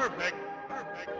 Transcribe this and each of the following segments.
Perfect. Perfect.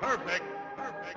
Perfect. Perfect.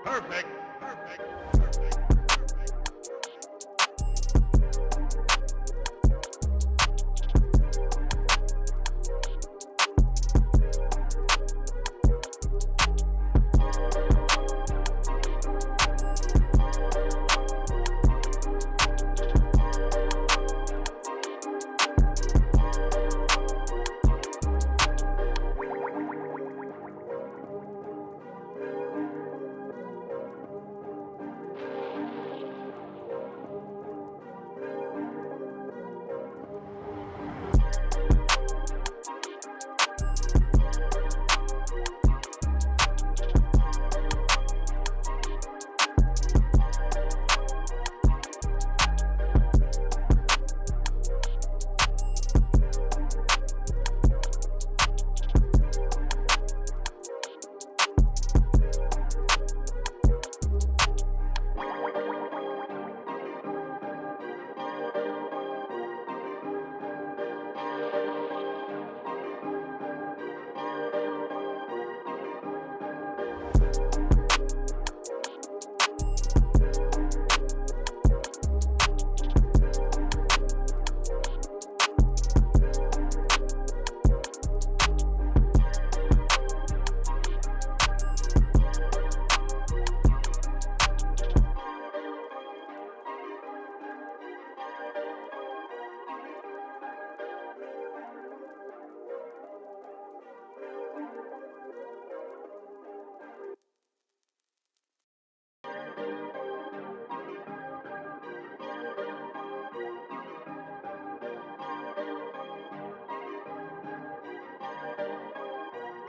Perfect. Perfect.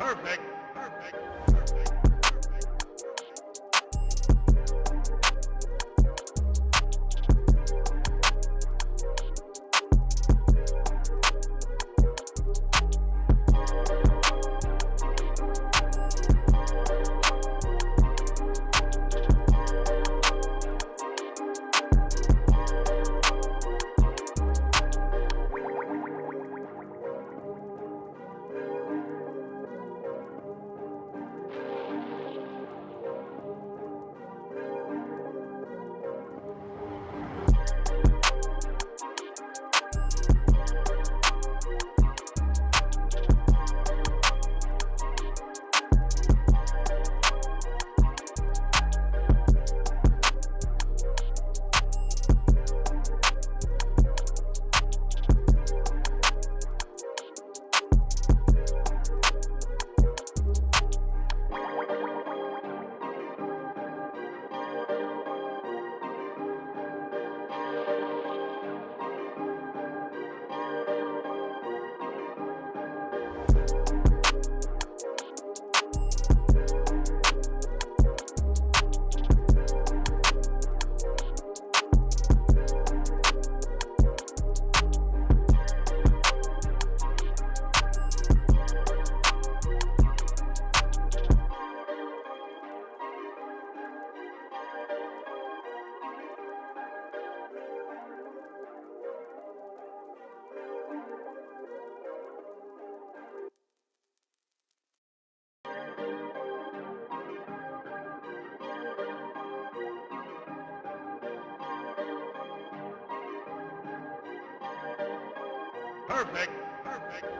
Perfect. Perfect. Perfect. Perfect. Perfect.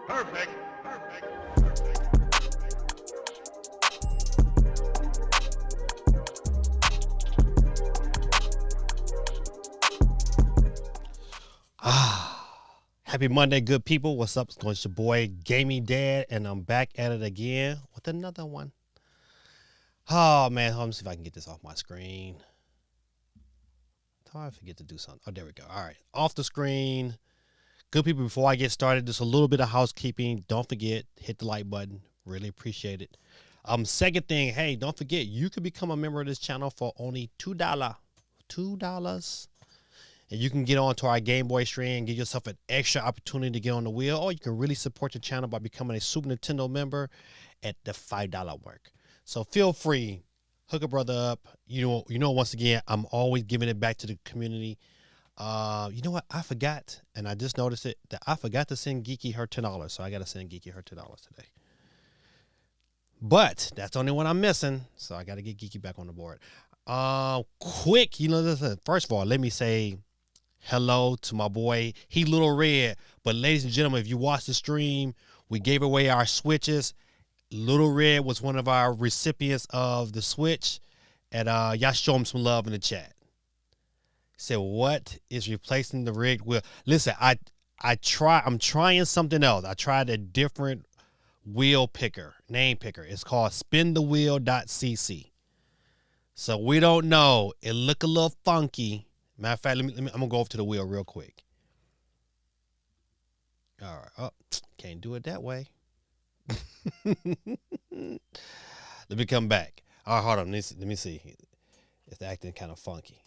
Perfect. Perfect. Perfect. Happy Monday, good people. What's up? It's your boy, Gaming Dad, and I'm back at it again with another one. Oh, man. Let me see if I can get this off my screen. I forget to do something. Oh, there we go. All right. Off the screen. Good people, before I get started, just a little bit of housekeeping. Don't forget, hit the like button. Really appreciate it. Second thing, hey, don't forget, you can become a member of this channel for only $2. $2. And you can get on to our Game Boy stream and give yourself an extra opportunity to get on the wheel. Or you can really support the channel by becoming a Super Nintendo member at the $5 mark. So feel free, hook a brother up. You know, once again, I'm always giving it back to the community. You know what? I forgot, and I just noticed it, that I forgot to send Geeky her $10. So I got to send Geeky her $10 today. But that's the only one I'm missing. So I got to get Geeky back on the board. Quick, listen, first of all, let me say hello to my boy. He Little Red. But ladies and gentlemen, if you watch the stream, we gave away our switches. Little Red was one of our recipients of the switch. And y'all show him some love in the chat. Said, what is replacing the rigged wheel? Listen, I'm trying something else. I tried a different wheel picker, name picker. It's called spinthewheel.cc. So we don't know. It look a little funky. Matter of fact, I'm gonna go over to the wheel real quick. All right. Oh, can't do it that way. Let me come back. All right, hold on. Let me see. It's acting kind of funky.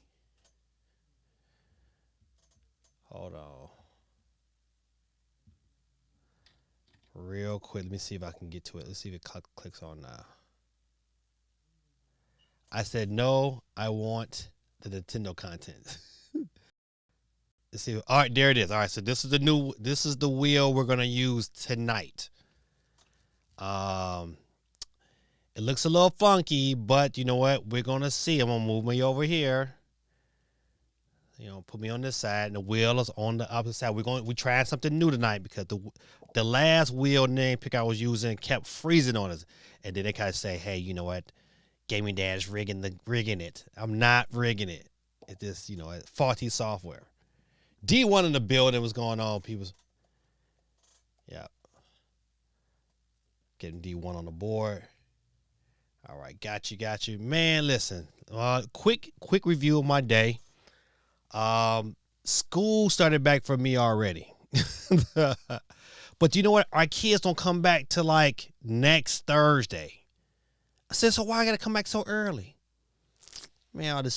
Hold on. Real quick. Let me see if I can get to it. Let's see if it clicks on now. I said, no, I want the Nintendo content. Let's see. All right, there it is. All right, so this is the wheel we're going to use tonight. It looks a little funky, but you know what? We're going to see. I'm going to move me over here. Put me on this side, and the wheel is on the opposite side. We're trying something new tonight because the last wheel name pick I was using kept freezing on us. And then they kind of say, hey, you know what? Gaming Dad's rigging it. I'm not rigging it. It's just, faulty software. D1 in the building was going on, people. Yeah. Getting D1 on the board. All right, got you. Man, listen. Quick review of my day. School started back for me already. But you know what? Our kids don't come back till like next Thursday. I said, so why I gotta come back so early? Man,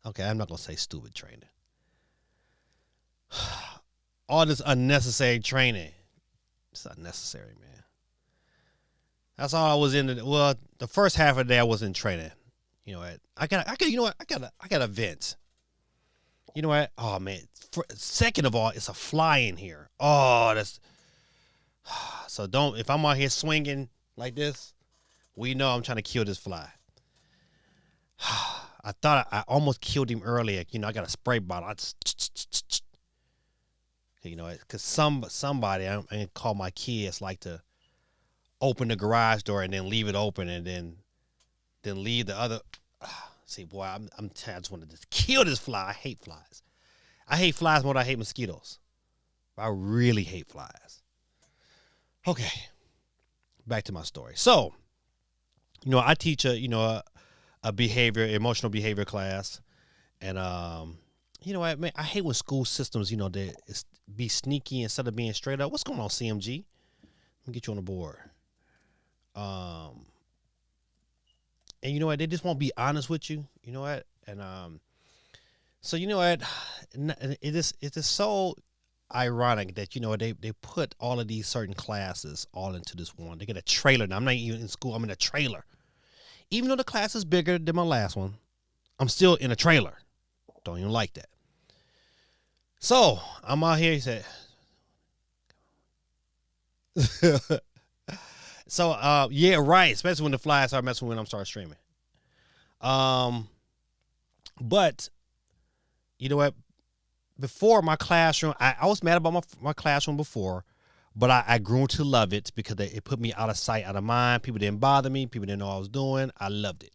okay, I'm not gonna say stupid training. All this unnecessary training. It's unnecessary, man. That's all I was in. Well, the first half of the day I was in training. I got a vent. You know what? Oh man. Second of all, it's a fly in here. Oh, that's so if I'm out here swinging like this, we know I'm trying to kill this fly. I thought I almost killed him earlier. I got a spray bottle. Because somebody, I'm going to call my kids, like to open the garage door and then leave it open and then leave the other. See, boy, I just wanted to kill this fly. I hate flies. I hate flies more than I hate mosquitoes. I really hate flies. Okay, back to my story. So, I teach a emotional behavior class, and what, man, I hate when school systems, they be sneaky instead of being straight up. What's going on, CMG? Let me get you on the board. And you know what? They just won't be honest with you. You know what? And so you know what? It is so ironic that they put all of these certain classes all into this one. They get a trailer. Now I'm not even in school. I'm in a trailer. Even though the class is bigger than my last one, I'm still in a trailer. Don't even like that. So I'm out here. He said. So yeah, right. Especially when the flies start messing with when I'm start streaming. But you know what? Before my classroom, I was mad about my classroom before, but I grew to love it because it put me out of sight, out of mind. People didn't bother me. People didn't know what I was doing. I loved it.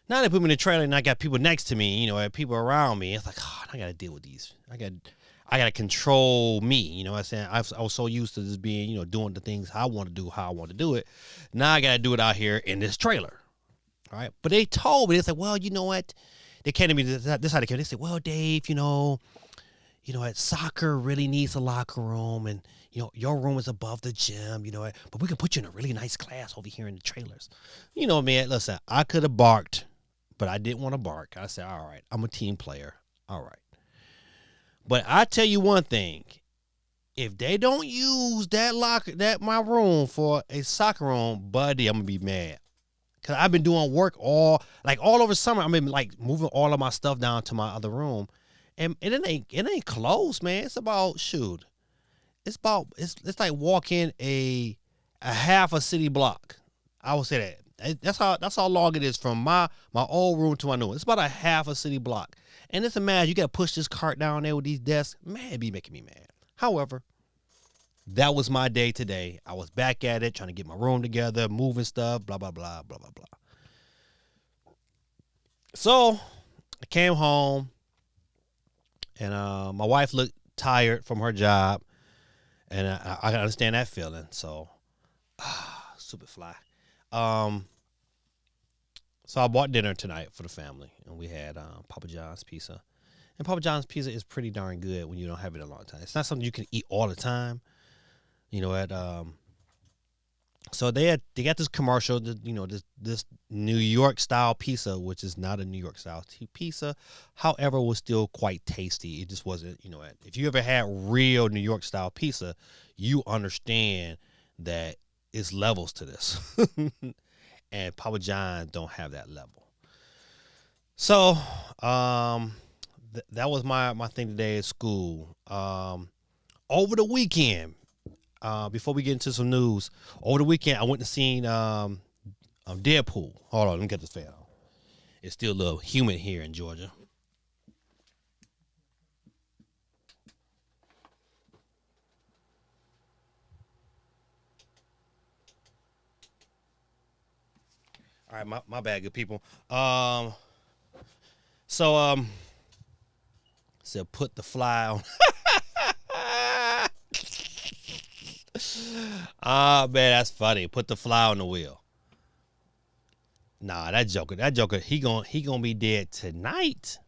Now they put me in the trailer and I got people next to me, people around me. It's like, oh, I got to deal with these. I got to control me. You know what I'm saying? I was so used to just being, doing the things I want to do, how I want to do it. Now I got to do it out here in this trailer. All right. But they told me, they said, well, you know what? They came to me, this how they came. They said, well, Dave, what, soccer really needs a locker room and, your room is above the gym, but we can put you in a really nice class over here in the trailers. Man, listen, I could have barked, but I didn't want to bark. I said, all right, I'm a team player. All right. But I tell you one thing, if they don't use my room for a soccer room, buddy, I'm going to be mad. Cause I've been doing work all over summer. I've been like moving all of my stuff down to my other room, and it ain't close, man. It's about it's like walking a half a city block. I would say that That's how long it is from my old room to my new one. It's about a half a city block. And it's a mad. You got to push this cart down there with these desks. Man, it'd be making me mad. However, that was my day today. I was back at it, trying to get my room together, moving stuff, blah, blah, blah, blah, blah, blah. So I came home, and my wife looked tired from her job, and I understand that feeling. So, stupid fly. So I bought dinner tonight for the family, and we had Papa John's pizza. And Papa John's pizza is pretty darn good when you don't have it a long time. It's not something you can eat all the time. You know, so they got this commercial, this New York style pizza, which is not a New York style pizza. However, was still quite tasty. It just wasn't, if you ever had real New York style pizza, you understand that it's levels to this. And Papa John's don't have that level. So, that was my thing today at school. Over the weekend, before we get into some news, over the weekend I went and seen Deadpool. Hold on, let me get this fan on. It's still a little humid here in Georgia. All right, my bad, good people. So said put the fly on. Man, that's funny. Put the fly on the wheel. Nah, that Joker, he gonna be dead tonight.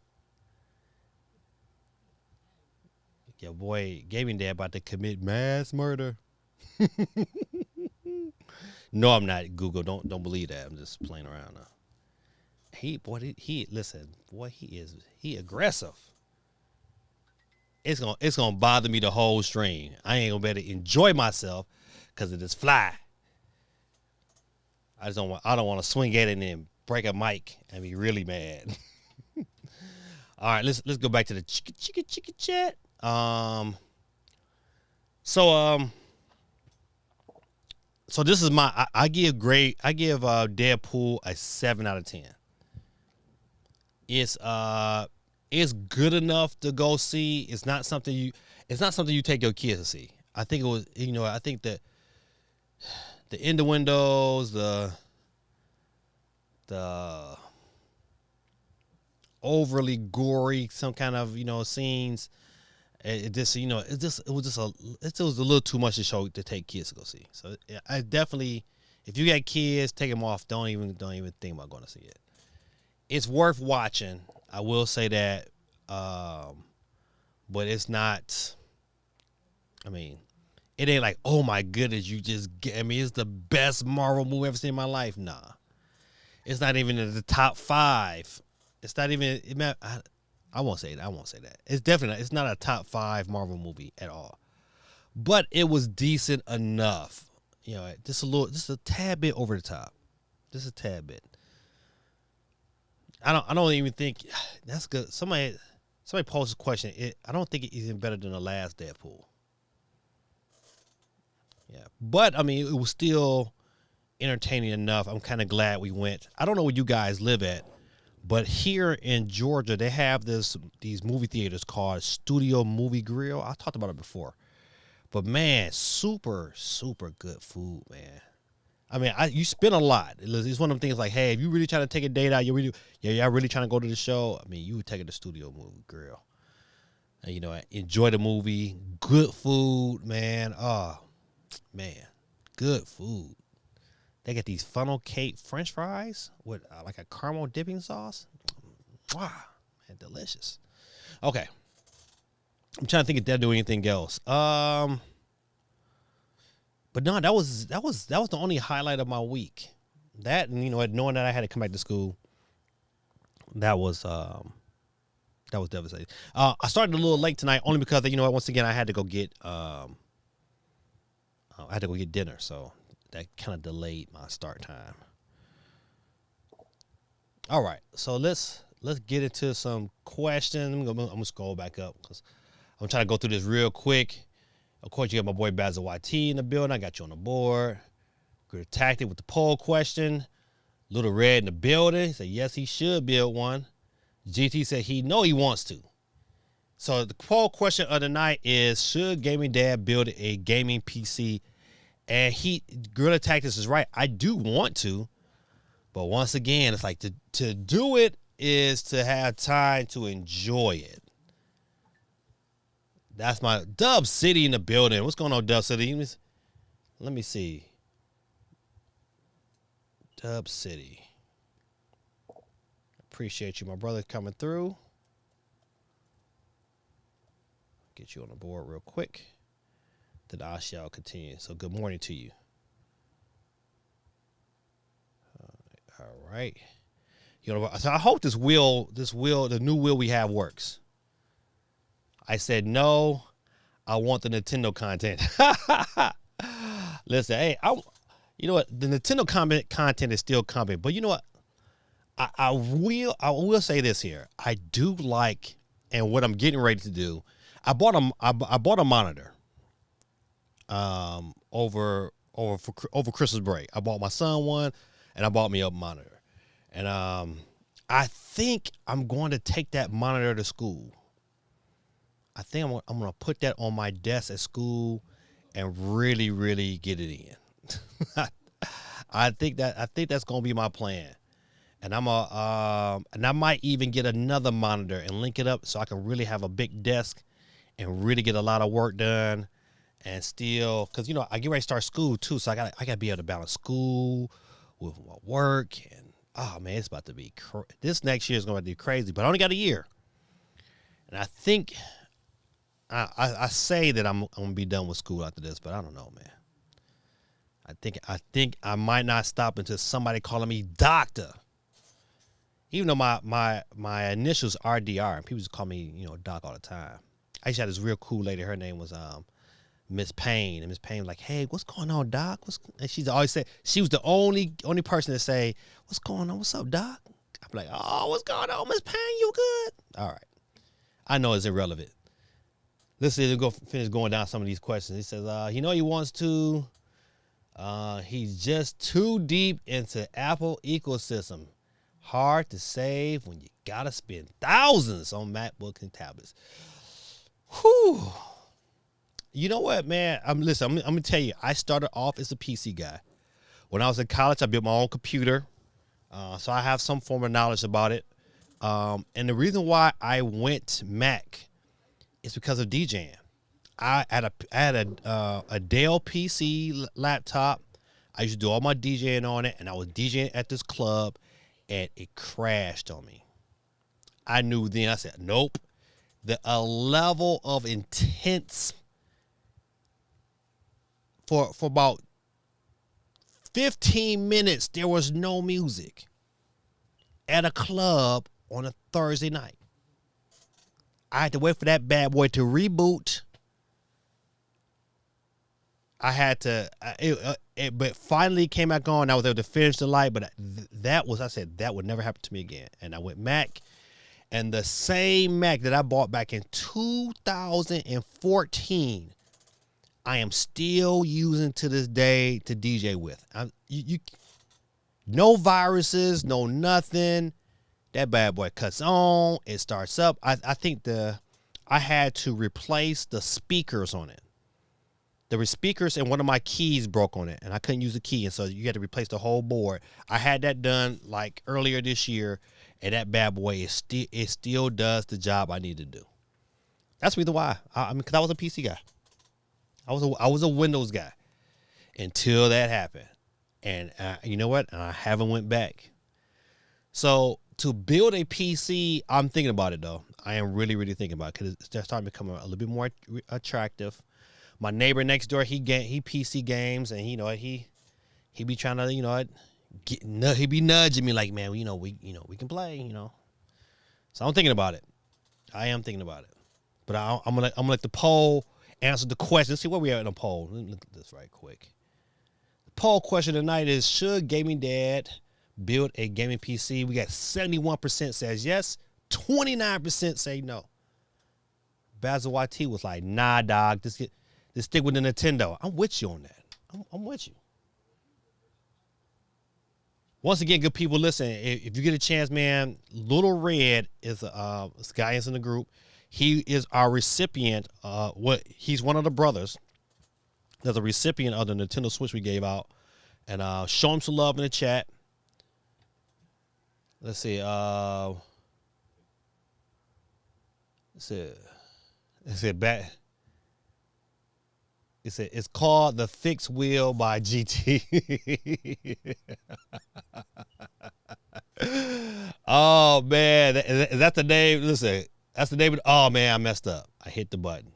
Your boy Gaming Dad about to commit mass murder. No, I'm not. Google, don't believe that. I'm just playing around now. He aggressive. It's gonna bother me the whole stream. I ain't gonna be able to enjoy myself because of this fly. I don't want to swing at it and then break a mic and be really mad. All right, let's go back to the chicka chat. So this is I give Deadpool a 7 out of 10. It's good enough to go see. It's not something you take your kids to see. I think it was, I think that the innuendos, the overly gory, some kind of, scenes. It was a little too much to take kids to go see. So I definitely, if you got kids, take them off. Don't even think about going to see it. It's worth watching. I will say that, but it's not. I mean, it ain't like, oh my goodness, it's the best Marvel movie I've ever seen in my life. Nah, it's not even in the top 5. It's not even. I won't say that. It's not a top 5 Marvel movie at all. But it was decent enough. Just a tad bit over the top. Just a tad bit. I don't even think that's good. Somebody posed a question. I don't think it's even better than the last Deadpool. Yeah. But I mean, it was still entertaining enough. I'm kind of glad we went. I don't know where you guys live at, but here in Georgia, they have these movie theaters called Studio Movie Grill. I talked about it before. But man, super, super good food, man. I mean, you spend a lot. It's one of them things like, hey, if you really trying to take a date out, y'all really trying to go to the show, I mean, you would take it to Studio Movie Grill. And, enjoy the movie. Good food, man. Oh, man. Good food. They got these funnel cake French fries with like a caramel dipping sauce. Wow, man, delicious. Okay, I'm trying to think if they'll do anything else. But no, that was the only highlight of my week. That, and knowing that I had to come back to school, that was devastating. I started a little late tonight only because once again I had to go get dinner, so that kind of delayed my start time. All right, so let's get into some questions. I'm gonna scroll back up because I'm trying to go through this real quick. Of course, you got my boy Basil YT in the building. I got you on the board. Good tactic with the poll question. Little Red in the building. He said, yes, he should build one. GT said he wants to. So the poll question of the night is, should Gaming Dad build a gaming PC? And Guerrilla Tactics is right. I do want to. But once again, it's like to do it is to have time to enjoy it. That's my Dub City in the building. What's going on, Dub City? Let me see. Dub City. Appreciate you, my brother, coming through. Get you on the board real quick. Then I shall continue. So good morning to you. All right. You know, so I hope the new wheel we have works. I said no. I want the Nintendo content. Listen, hey, you know what? The Nintendo content is still coming, but you know what? I will say this here. I do like, and what I'm getting ready to do. I bought a monitor. Over Christmas break, I bought my son one, and I bought me a monitor, and I think I'm going to take that monitor to school. I think I'm going to put that on my desk at school and really, really get it in. I think that's going to be my plan. And and I might even get another monitor and link it up so I can really have a big desk and really get a lot of work done, and still, cause you know I get ready to start school too, so I gotta be able to balance school with my work, and oh man, it's about to be this next year is going to be crazy. But I only got a year, and I think I say that I'm gonna be done with school after this, but I don't know, man. I think I might not stop until somebody calling me doctor. Even though my initials are DR, and people just call me, Doc all the time. I used to have this real cool lady. Her name was Miss Payne, and Miss Payne was like, "Hey, what's going on, Doc?" And she's always said she was the only person to say, "What's going on? What's up, Doc?" I'm like, "Oh, what's going on, Miss Payne? You good?" All right, I know it's irrelevant. Let's see, go finish going down some of these questions. He says, he wants to. He's just too deep into Apple ecosystem. Hard to save when you gotta spend thousands on MacBook and tablets. Whew. You know what, man? I'm gonna tell you, I started off as a PC guy. When I was in college, I built my own computer. So I have some form of knowledge about it. And the reason why I went Mac is because of DJing. I had a Dell PC laptop. I used to do all my DJing on it, and I was DJing at this club, and it crashed on me. I knew then. I said, nope. A level of intense for about 15 minutes, there was no music at a club on a Thursday night. I had to wait for that bad boy to reboot. I had to, but finally came back on. I was able to finish the light, but that would never happen to me again. And I went Mac, and the same Mac that I bought back in 2014, I am still using to this day to DJ with. No viruses, no nothing. That bad boy cuts on, it starts up. I think I had to replace the speakers on it. There were speakers and one of my keys broke on it, and I couldn't use the key, and so you had to replace the whole board. I had that done like earlier this year, and that bad boy it still does the job I need to do. That's the reason why. Because I was a PC guy. I was a Windows guy until that happened, and you know what? And I haven't went back. So to build a PC, I'm thinking about it though. I am really, really thinking about it because it's starting to become a little bit more attractive. My neighbor next door, he PC games, and he be trying to, he be nudging me like, man, we can play, So I'm thinking about it. I am thinking about it, but I'm gonna let the poll answer the question. Let's see where we are in the poll. Let me look at this right quick. The poll question tonight is: should Gaming Dad build a gaming PC? We got 71% says yes, 29% say no. Basil YT was like, nah, dog, just stick with the Nintendo. I'm with you on that. I'm with you. Once again, good people, listen. If you get a chance, man, Little Red is this guy is in the group. He is our recipient. He's one of the brothers. There's a recipient of the Nintendo Switch we gave out, and show him some love in the chat. Let's see. Let's see. Back. It's called The Fixed Wheel by GT. Oh man, is that the name? Listen, that's the name. Oh man, I messed up. I hit the button.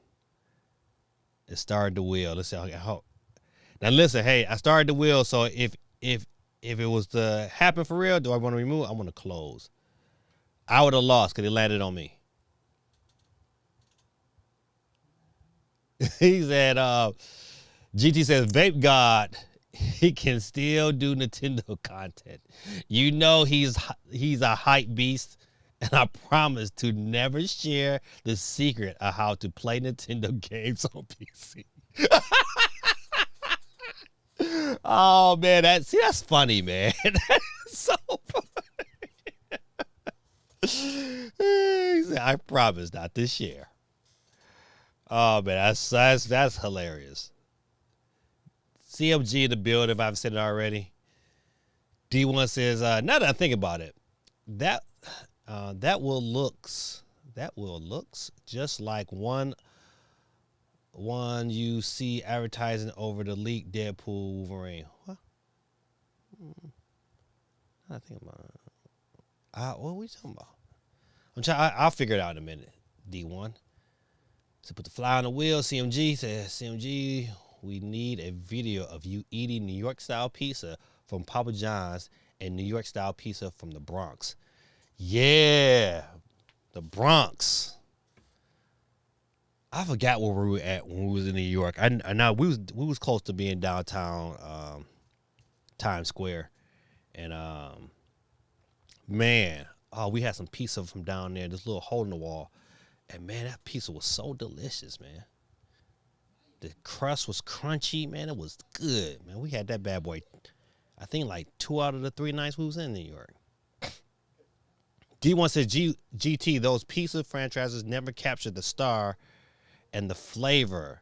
It started the wheel. Let's see. Now listen, hey, I started the wheel. So if it was to happen for real, do I want to remove? I want to close. I would have lost because it landed on me. He said, GT says, Vape God, he can still do Nintendo content. You know he's a hype beast, and I promise to never share the secret of how to play Nintendo games on PC. Oh man, that's funny, man. That's so funny. He said, I promise not to share. Oh man, that's hilarious. CMG in the building, if I've said it already. D1 says, now that I think about it, that will looks just like one you see advertising over the leaked Deadpool Wolverine. What? I think about it. What are we talking about? I'll figure it out in a minute. D1. So put the fly on the wheel. CMG says, CMG, we need a video of you eating New York style pizza from Papa John's and New York style pizza from the Bronx. Yeah, the Bronx. I forgot where we were at when we was in New York. I know we was close to being downtown Times Square, and man, we had some pizza from down there. This little hole in the wall. And man, that pizza was so delicious, man. The crust was crunchy, man. It was good, man. We had that bad boy, I think, like 2 out of the 3 nights we was in New York. D1 says, GT, those pizza franchises never captured the star and the flavor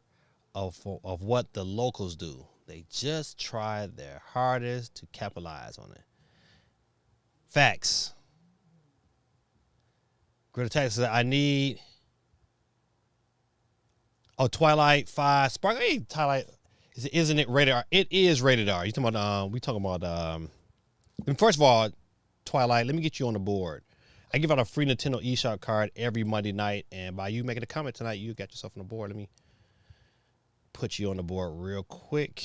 of what the locals do. They just try their hardest to capitalize on it. Facts. Greta Texas says, I need... Oh, Twilight 5 Sparkle. Hey, Twilight, isn't it rated R? It is rated R. You talking about? We talking about. First of all, Twilight, let me get you on the board. I give out a free Nintendo eShop card every Monday night, and by you making a comment tonight, you got yourself on the board. Let me put you on the board real quick.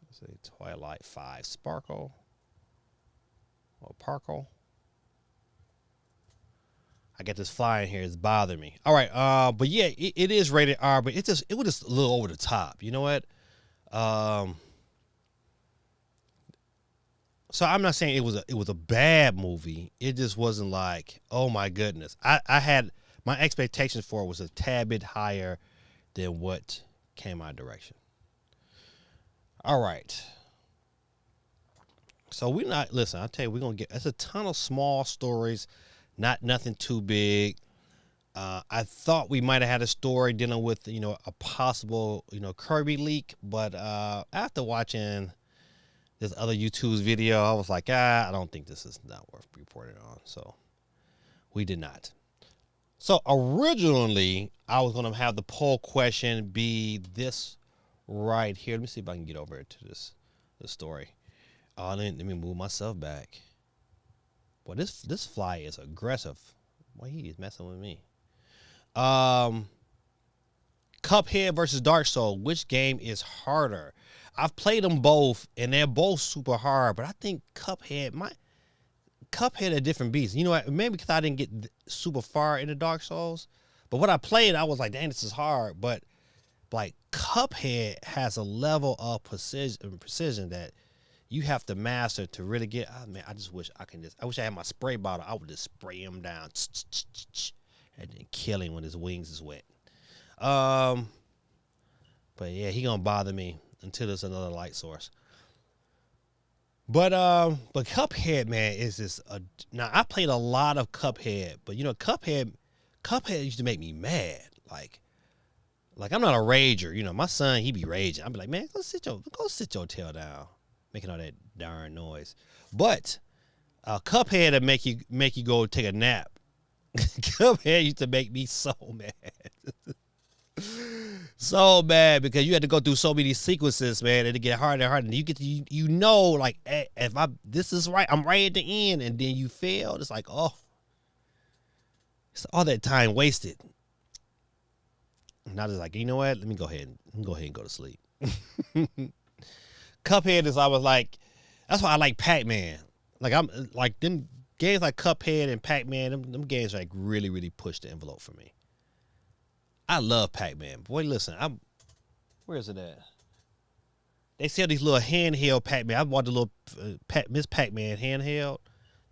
Let's say Twilight 5 Sparkle or Parkle. I got this fly in here. It's bothering me. All right. But yeah, it is rated R, but it was just a little over the top. You know what? So I'm not saying it was a bad movie. It just wasn't like, oh my goodness. I had my expectations for it was a tad bit higher than what came my direction. All right. So listen, I'll tell you, we're gonna get it's a ton of small stories. Nothing too big. I thought we might have had a story dealing with, a possible, Kirby leak, but after watching this other YouTube's video, I was like, I don't think this is not worth reporting on. So we did not. So originally, I was going to have the poll question be this right here. Let me see if I can get over to this story. Let me move myself back. Boy, this fly is aggressive. Boy, he is messing with me. Cuphead versus Dark Souls. Which game is harder? I've played them both, and they're both super hard. But I think Cuphead a different beast. You know what? Maybe because I didn't get super far into Dark Souls. But when I played, I was like, dang, this is hard. But like Cuphead has a level of precision that you have to master to really get. Oh, man, I just wish I wish I had my spray bottle. I would just spray him down and then kill him when his wings is wet. But yeah, he gonna bother me. until there's another light source. But Cuphead, man, is this now I played a lot of Cuphead, but you know Cuphead used to make me mad. Like I'm not a rager, you know. My son, he be raging. I'd be like, man, go sit your tail down, making all that darn noise. But Cuphead would make you go take a nap. Cuphead used to make me so mad. So bad because you had to go through so many sequences, man, and it get harder and harder. And you get to, you know, like if this is right, I'm right at the end, and then you fail. It's like, oh, it's all that time wasted. And I was like, you know what? Let me go ahead and go to sleep. Cuphead is, I was like, that's why I like Pac-Man. Like I'm like them games like Cuphead and Pac-Man. Them games like really really push the envelope for me. I love Pac-Man. Boy, listen, where is it at? They sell these little handheld Pac-Man. I bought the little Miss Pac-Man handheld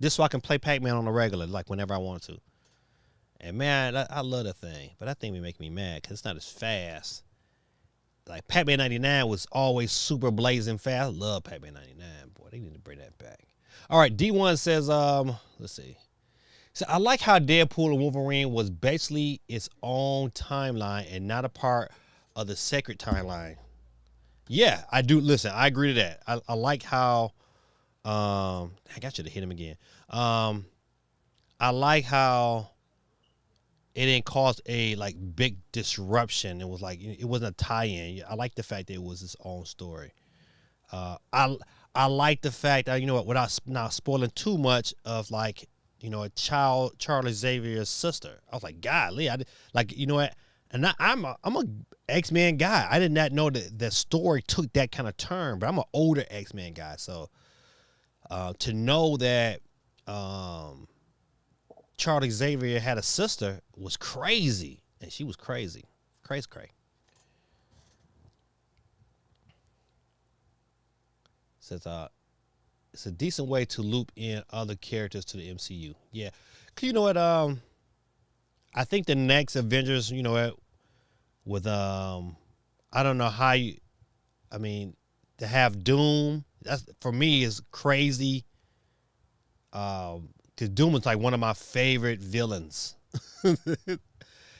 just so I can play Pac-Man on the regular, like whenever I want to. And man, I love that thing. But that thing be making me mad because it's not as fast. Like Pac-Man 99 was always super blazing fast. I love Pac-Man 99. Boy, they need to bring that back. All right, D1 says, let's see. So I like how Deadpool and Wolverine was basically its own timeline and not a part of the sacred timeline. Yeah, I do. Listen, I agree to that. I like how, I got you to hit him again. I like how it didn't cause a like big disruption. It was like, it wasn't a tie-in. I like the fact that it was its own story. I like the fact that, you know what, without not spoiling too much of like, you know, a child, Charlie Xavier's sister. I was like, golly, like, you know what? And I'm a X-Men guy. I did not know that the story took that kind of turn, but I'm an older X-Men guy. So to know that Charlie Xavier had a sister was crazy. And she was crazy. Crazy. Says, it's a decent way to loop in other characters to the MCU. Yeah. You know what? I think the next Avengers, you know what, with I don't know how you, I mean, to have Doom, that's for me is crazy. Cause Doom is like one of my favorite villains. And,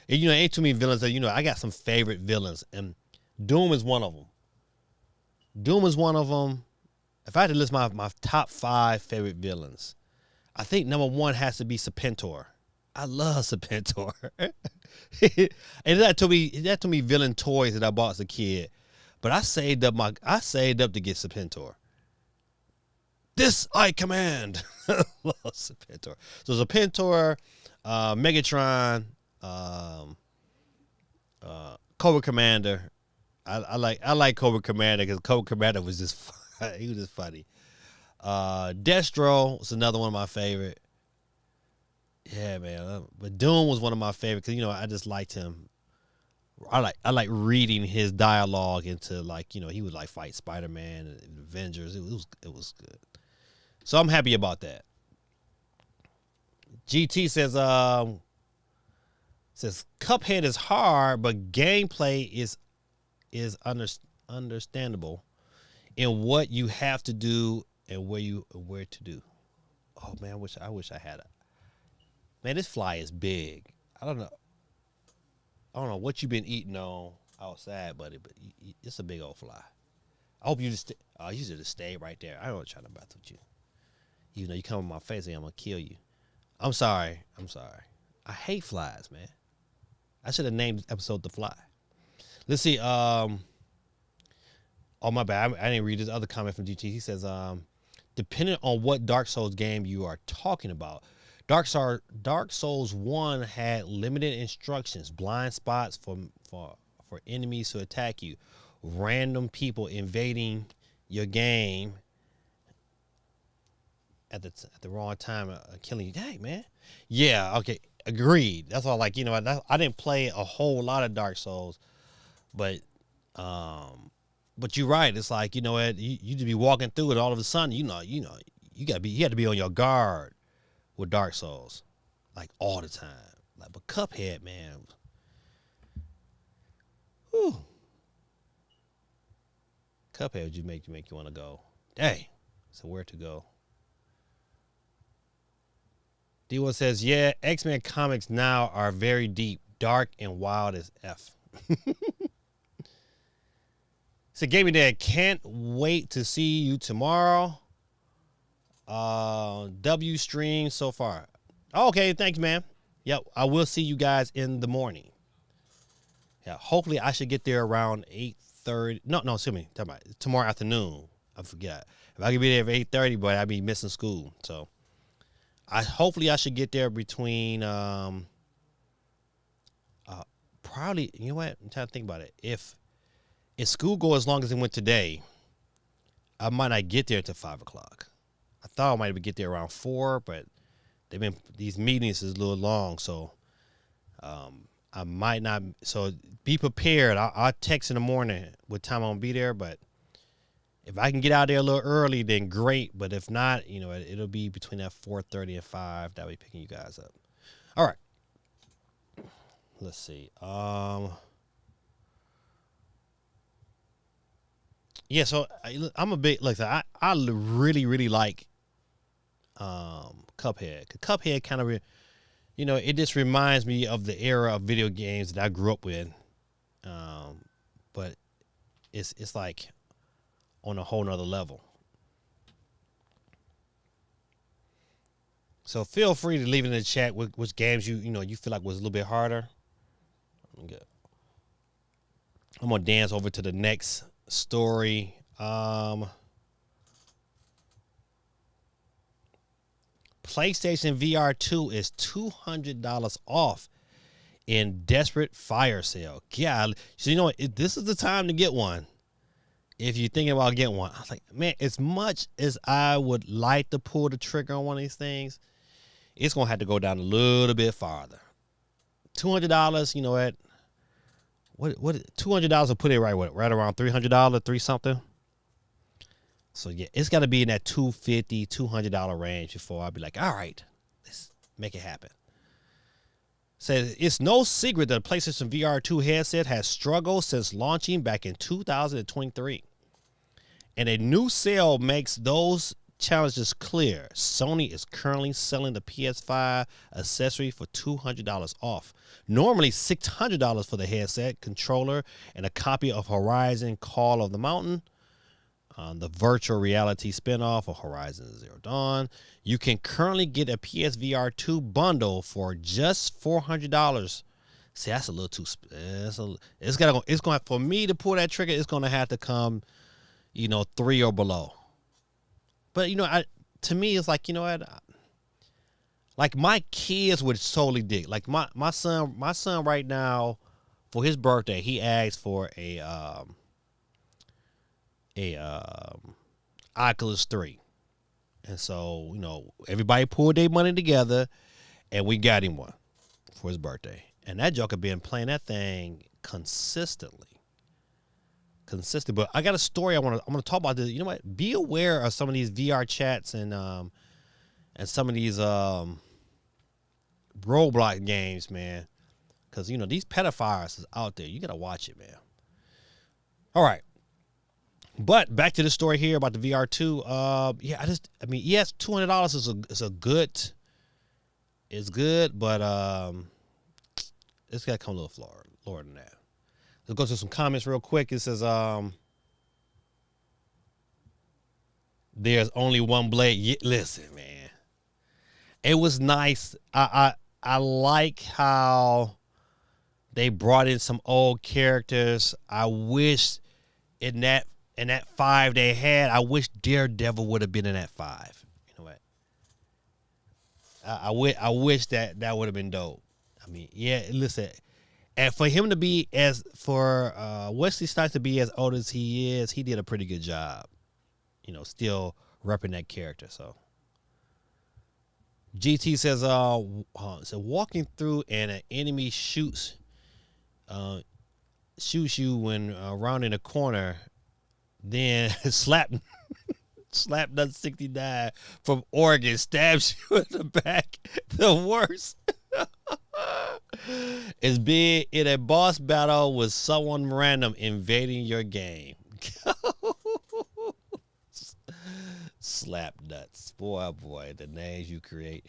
you know, ain't too many villains that, you know, I got some favorite villains, and Doom is one of them. If I had to list my top 5 favorite villains, I think number 1 has to be Serpentor. I love Serpentor. And that told me villain toys that I bought as a kid. But I saved up to get Serpentor. This I command. I love Serpentor. So Serpentor, Megatron, Cobra Commander. I like Cobra Commander because Cobra Commander was just he was just funny. Destro was another one of my favorite. Yeah, man. But Doom was one of my favorite because, you know, I just liked him. I like reading his dialogue into, like, you know, he would like fight Spider-Man and Avengers. It was good. So I'm happy about that. GT says Cuphead is hard, but gameplay is understandable in what you have to do and where to do. Oh man, I wish I had it. Man, this fly is big. I don't know what you've been eating on outside, buddy, but it's a big old fly. I hope you just you should just stay right there. I don't try to mess with you. Even though you come in my face and I'm gonna kill you. I'm sorry. I hate flies, man. I should have named this episode The Fly. Let's see. Oh my bad. I didn't read this other comment from GT. He says, depending on what Dark Souls game you are talking about, Dark Souls 1 had limited instructions, blind spots for enemies to attack you, random people invading your game at the wrong time, killing you. Dang, man. Yeah, okay, agreed. That's all. Like, you know, I didn't play a whole lot of Dark Souls, but you're right. It's like, you know what, you just be walking through it, all of a sudden, you had to be on your guard with Dark Souls, like all the time. Like, but Cuphead, man. Whew. Cuphead would you make you want to go? Dang. So where to go? D1 says, yeah, X-Men comics now are very deep, dark, and wild as F. So Gaming Dad, can't wait to see you tomorrow. W stream so far. Okay, thanks, man. Yep, I will see you guys in the morning. Yeah, hopefully I should get there around 8:30. No, excuse me. Talking about tomorrow afternoon. I forget. If I could be there for 8:30, but I'd be missing school. So hopefully I should get there between probably, you know what? I'm trying to think about it. If school go as long as it went today, I might not get there till 5 o'clock. I thought I might get there around 4, but these meetings is a little long, so I might not. So be prepared. I'll text in the morning what time I'm gonna be there. But if I can get out there a little early, then great. But if not, it'll be between that 4:30 and 5 that I'll be picking you guys up. All right. Let's see. Yeah. So I'm a bit like I really really like Cuphead. Cuphead kind of. It just reminds me of the era of video games that I grew up with. But it's like on a whole nother level. So feel free to leave it in the chat which games you feel like was a little bit harder. I'm gonna dance over to the next story. PlayStation VR 2 is $200 off in desperate fire sale. Yeah, so this is the time to get one. If you're thinking about getting one, I was like, man, as much as I would like to pull the trigger on one of these things, it's gonna have to go down a little bit farther. $200, you know what? What $200 will put it right around $300, three something. So yeah, it's got to be in that $250, $200 range before I'll be like, all right, let's make it happen. Says it's no secret that the PlayStation VR 2 headset has struggled since launching back in 2023. And a new sale makes those challenges clear. Sony is currently selling the PS5 accessory for $200 off. Normally $600 for the headset, controller, and a copy of Horizon Call of the Mountain. The virtual reality spinoff of Horizon Zero Dawn. You can currently get a PSVR 2 bundle for just $400. See, that's a little too. It's going for me to pull that trigger. It's going to have to come, 3 or below. But to me, it's like what? Like my kids would totally dig. Like my son right now, for his birthday, he asked for a Oculus 3. And so, everybody pulled their money together and we got him one for his birthday. And that joker been playing that thing consistently. But I got a story I'm gonna talk about this. You know what? Be aware of some of these VR chats and some of these Roblox games, man. Cause these pedophiles is out there. You gotta watch it, man. All right. But back to the story here about the VR2. Yes, $200 is good, but it's gotta come a little lower than that. Let's go to some comments real quick. It says, there's only one blade. Yeah, listen, man. It was nice. I like how they brought in some old characters. I wish in that 5 they had, I wish Daredevil would have been in that 5. You know what? I wish that would have been dope. I mean, yeah, listen. And for him to be for Wesley Snipes to be as old as he is, he did a pretty good job. Still repping that character. So GT says, so walking through and an enemy shoots you when rounding a corner, then slap Nut 69 from Oregon stabs you in the back. The worst. Is being in a boss battle with someone random invading your game. slap nuts. Boy, oh boy, the names you create.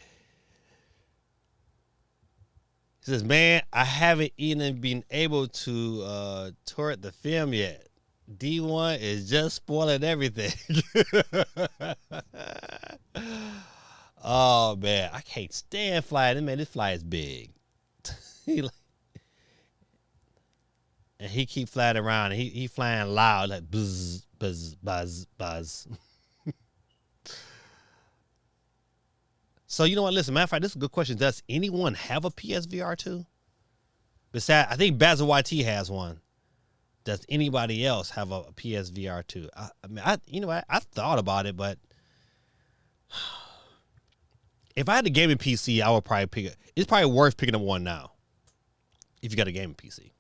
He says, man, I haven't even been able to tour the film yet. D1 is just spoiling everything. Oh man, I can't stand flying. Man, this fly is big. And he keep flying around. And he flying loud like buzz, buzz, buzz, buzz. So you know what? Listen, matter of fact, this is a good question. Does anyone have a PSVR 2? Besides, I think Basil YT has one. Does anybody else have a PSVR 2? I mean, I thought about it, but if I had a gaming PC, I would probably pick it. It's probably worth picking up one now. If you got a gaming PC,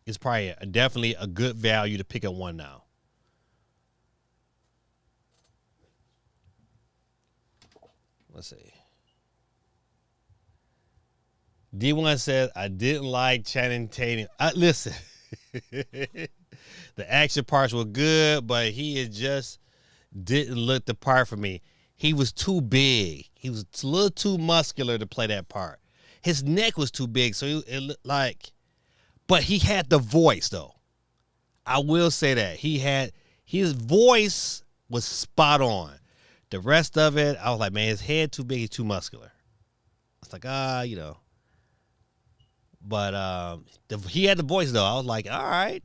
it's probably definitely a good value to pick up one now. Let's see. D1 says, I didn't like Channing Tatum. Listen, the action parts were good, but he just didn't look the part for me. He was too big. He was a little too muscular to play that part. His neck was too big, so it looked like, but he had the voice, though. I will say that. His voice was spot on. The rest of it, I was like, man, his head too big, he's too muscular. It's like, you know. But he had the voice, though. I was like, all right.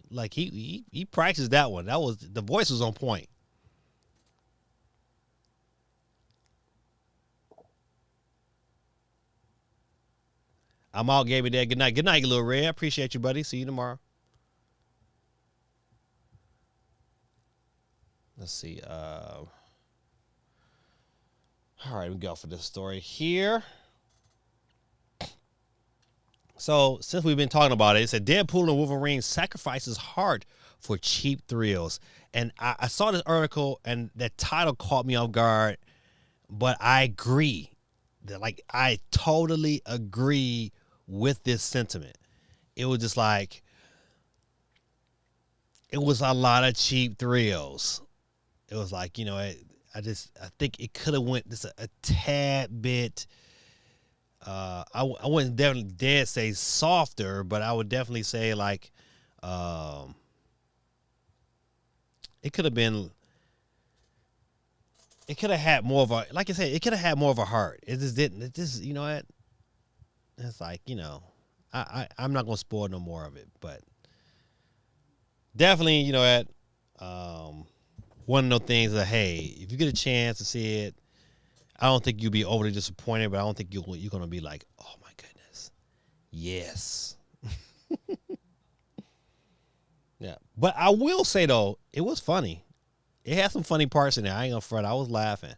Like, he practiced that one. The voice was on point. I'm out, Gaby Dad. Good night. Good night, Little Red. I appreciate you, buddy. See you tomorrow. Let's see. All right, we go for this story here. So, since we've been talking about it, it said Deadpool and Wolverine sacrifices heart for cheap thrills. And I saw this article, and that title caught me off guard. But I agree. I totally agree with this sentiment. It was just like, it was a lot of cheap thrills. It was like, you know, I think it could have went just a tad bit. I wouldn't definitely dare say softer, but I would definitely say like, it could have been. It could have had more of a, like I said, it could have had more of a heart. It just didn't. It just, you know what? It's like, you know, I'm not gonna spoil no more of it, but definitely, you know what? One of those things that, hey, if you get a chance to see it, I don't think you'll be overly disappointed, but I don't think you're gonna be like, oh my goodness, yes. Yeah, but I will say though, it was funny. It had some funny parts in there. I ain't gonna front. I was laughing.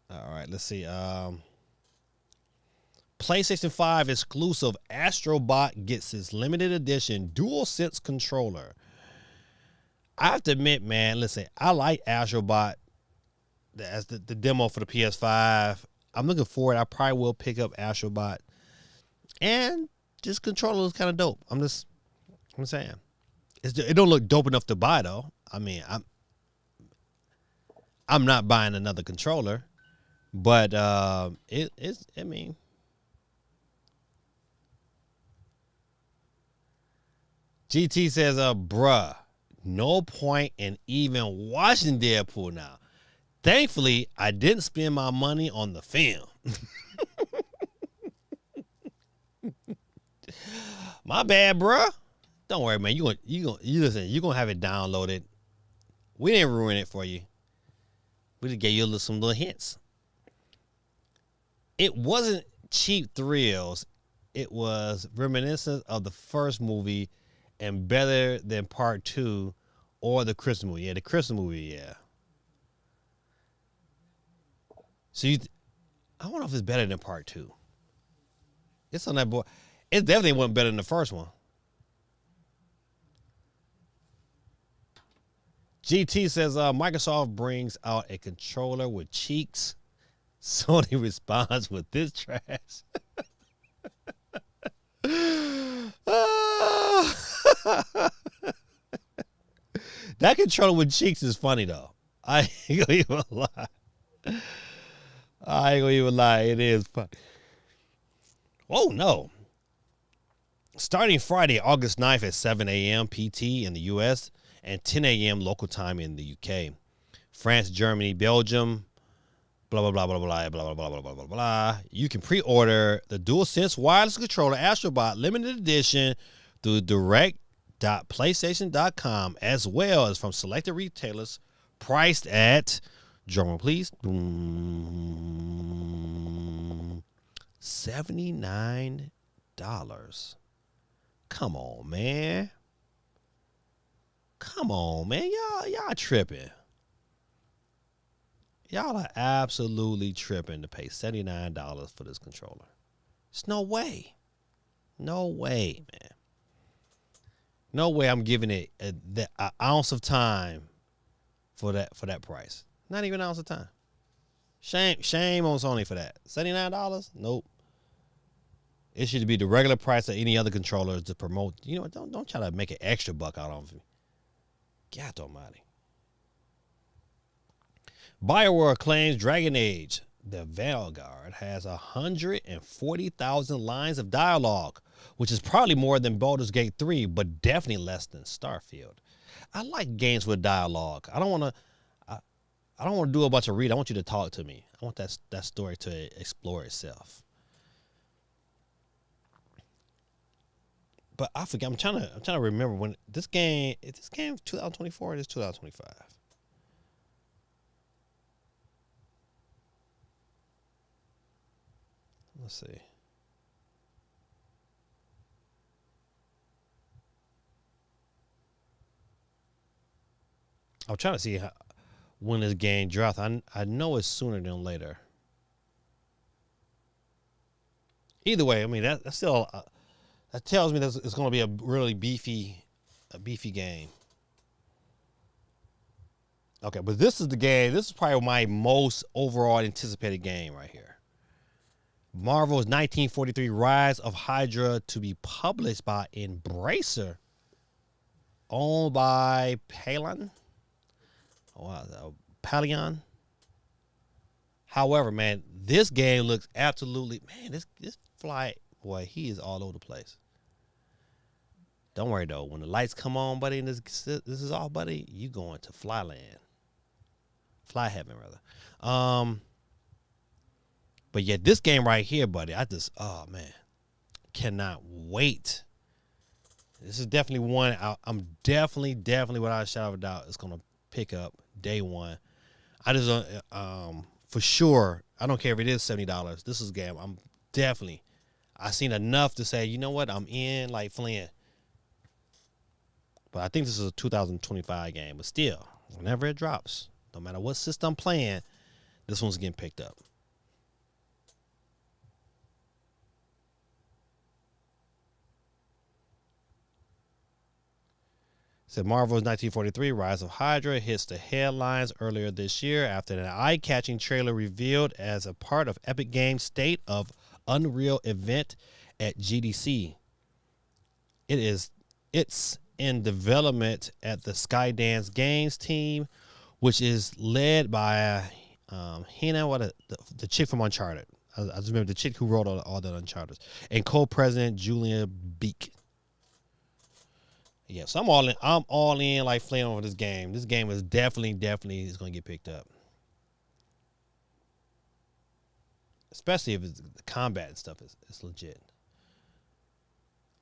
All right, let's see. PlayStation 5 exclusive Astrobot gets its limited edition DualSense controller. I have to admit, man, listen, I like Astrobot as the demo for the PS5. I'm looking forward. I probably will pick up Astrobot. And this controller is kind of dope. I'm saying. It don't look dope enough to buy though. I mean, I'm not buying another controller, but it's. I mean, GT says, bruh, no point in even watching Deadpool now. Thankfully, I didn't spend my money on the film. My bad, bruh. Don't worry, man. You gonna have it downloaded. We didn't ruin it for you. We just gave you some little hints. It wasn't cheap thrills. It was reminiscent of the first movie and better than part 2 or the Christmas movie. Yeah, the Christmas movie, yeah. So I don't know if it's better than part 2. It's on that board. It definitely wasn't better than the first one. GT says Microsoft brings out a controller with cheeks. Sony responds with this trash. That controller with cheeks is funny though. I ain't gonna even lie. I ain't gonna even lie. It is funny. Oh no. Starting Friday, August 9th at 7 a.m. PT in the US and 10 a.m. local time in the UK. France, Germany, Belgium, blah, blah, blah, blah, blah, blah, blah, blah, blah, blah, blah, blah. You can pre-order the DualSense wireless controller Astrobot limited edition through direct.playstation.com as well as from selected retailers priced at, drumroll please, $79. Come on, man. Come on, man. Y'all tripping. Y'all are absolutely tripping to pay $79 for this controller. There's no way. No way, man. No way I'm giving it an ounce of time for that price. Not even an ounce of time. Shame on Sony for that. $79? Nope. It should be the regular price of any other controller to promote. You know what? Don't try to make an extra buck out of me. God almighty. BioWare claims Dragon Age, the Vanguard, has 140,000 lines of dialogue, which is probably more than Baldur's Gate 3, but definitely less than Starfield. I like games with dialogue. I don't want to do a bunch of read. I want you to talk to me. I want that story to explore itself. But I forget. I'm trying to remember when this game. Is this game 2024 or is it 2025? Let's see. I'm trying to see when this game drops. I know it's sooner than later. Either way, I mean that's still that tells me that it's going to be a really beefy game. Okay, but this is the game. This is probably my most overall anticipated game right here. Marvel's 1943 Rise of Hydra to be published by Embracer, owned by Palion. However, man, this game looks absolutely, man, this fly boy, he is all over the place. Don't worry though, when the lights come on, buddy, and this is all, buddy, you going to Flyland. Fly heaven, rather. But yet this game right here, buddy, oh man, cannot wait. This is definitely one I'm definitely without a shadow of a doubt it's gonna pick up day one. I just for sure, I don't care if it is $70. This is a game I've seen enough to say, you know what, I'm in like Flynn. But I think this is a 2025 game. But still, whenever it drops, no matter what system I'm playing, this one's getting picked up. Said Marvel's 1943 Rise of Hydra hits the headlines earlier this year after an eye-catching trailer revealed as a part of Epic Games' State of Unreal event at GDC. It's in development at the Skydance Games team, which is led by Hina, the chick from Uncharted. I just remember the chick who wrote all the Uncharted, and co-president Julia Beek. Yeah, so I'm all in like flaying over this game. This game is definitely is going to get picked up. Especially if the combat and stuff is legit.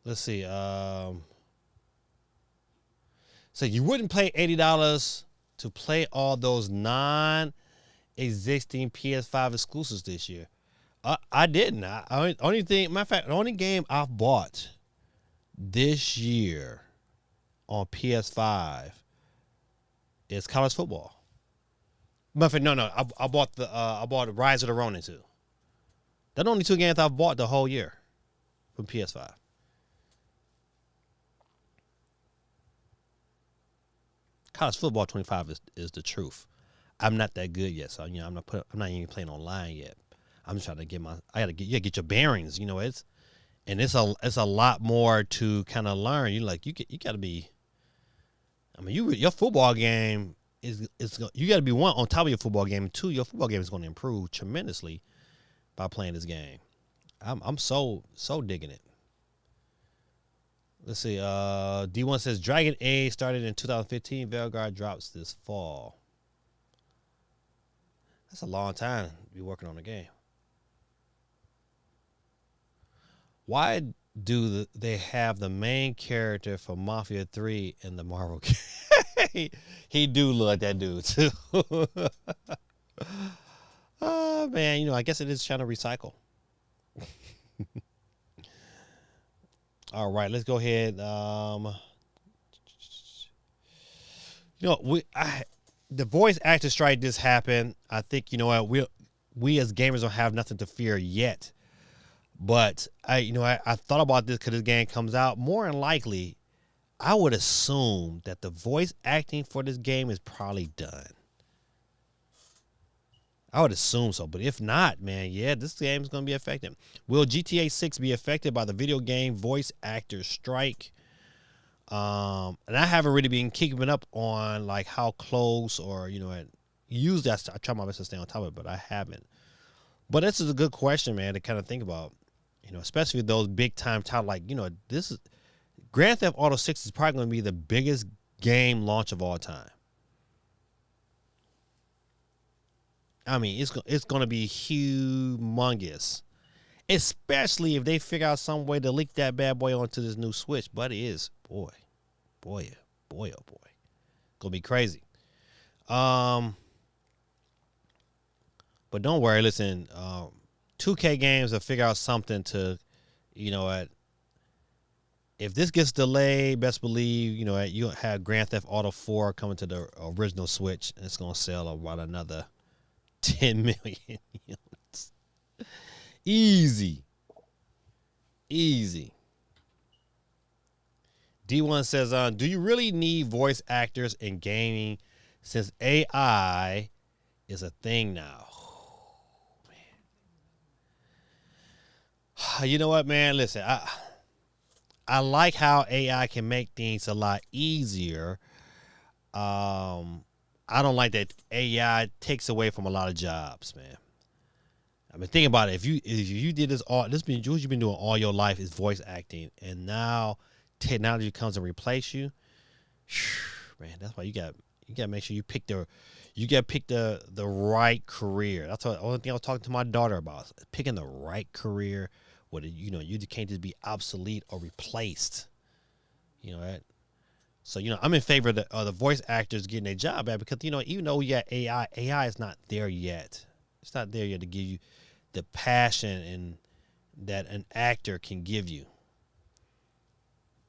Let's see. So you wouldn't pay $80 to play all those non-existing PS5 exclusives this year. I didn't. Matter of fact, the only game I've bought this year on PS5 is college football. Matter of fact, no. I bought Rise of the Ronin too. That's the only two games I've bought the whole year from PS5. College football 25 is the truth. I'm not that good yet, so I'm not even playing online yet. I'm just trying to get you get your bearings. It's a lot more to kind of learn. You got to be I mean, your football game you got to be one on top of your football game. And two, your football game is going to improve tremendously by playing this game. I'm so digging it. Let's see. D1 says Dragon Age started in 2015. Veilguard drops this fall. That's a long time to be working on a game. Why do they have the main character for Mafia 3 in the Marvel game? He do look like that dude too. Oh man, I guess it is trying to recycle. All right, let's go ahead. The voice actor strike just happened. I think what we as gamers don't have nothing to fear yet. But I thought about this because this game comes out. More than likely, I would assume that the voice acting for this game is probably done. I would assume so, but if not, man, yeah, this game is going to be affected. Will GTA 6 be affected by the video game voice actor strike? And I haven't really been keeping up on like how close or usually I try my best to stay on top of it, but I haven't. But this is a good question, man, to kind of think about. Especially with those big time titles like this is Grand Theft Auto 6 is probably going to be the biggest game launch of all time. I mean, it's going to be humongous, especially if they figure out some way to leak that bad boy onto this new Switch. But it is, boy, oh boy, gonna be crazy. But don't worry, listen. 2K games will figure out something to, if this gets delayed, best believe, you have Grand Theft Auto 4 coming to the original Switch, and it's gonna sell about another 10 million units. Easy. D1 says, do you really need voice actors in gaming since AI is a thing now? You know what, man? Listen, I like how AI can make things a lot easier. I don't like that AI takes away from a lot of jobs, man. I mean, think about it. If you did this means what you've been doing all your life is voice acting, and now technology comes and replace you. Man, that's why you got to make sure you pick the right career. That's the only thing I was talking to my daughter about, picking the right career. Where you can't just be obsolete or replaced. Right? So I'm in favor of the voice actors getting their job back because even though we got AI is not there yet. It's not there yet to give you the passion and that an actor can give you.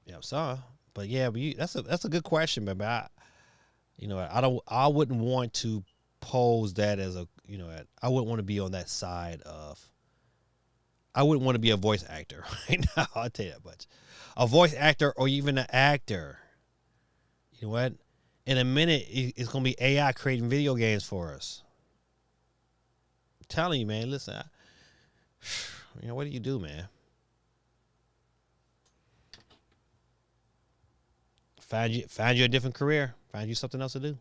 Yeah, so but yeah, that's a good question, baby. I wouldn't want to pose that as a I wouldn't want to be on that side of. I wouldn't want to be a voice actor right now. I'll tell you that much. A voice actor or even an actor. You know what? In a minute, it's going to be AI creating video games for us. I'm telling you, man. Listen, what do you do, man? Find you a different career. Find you something else to do.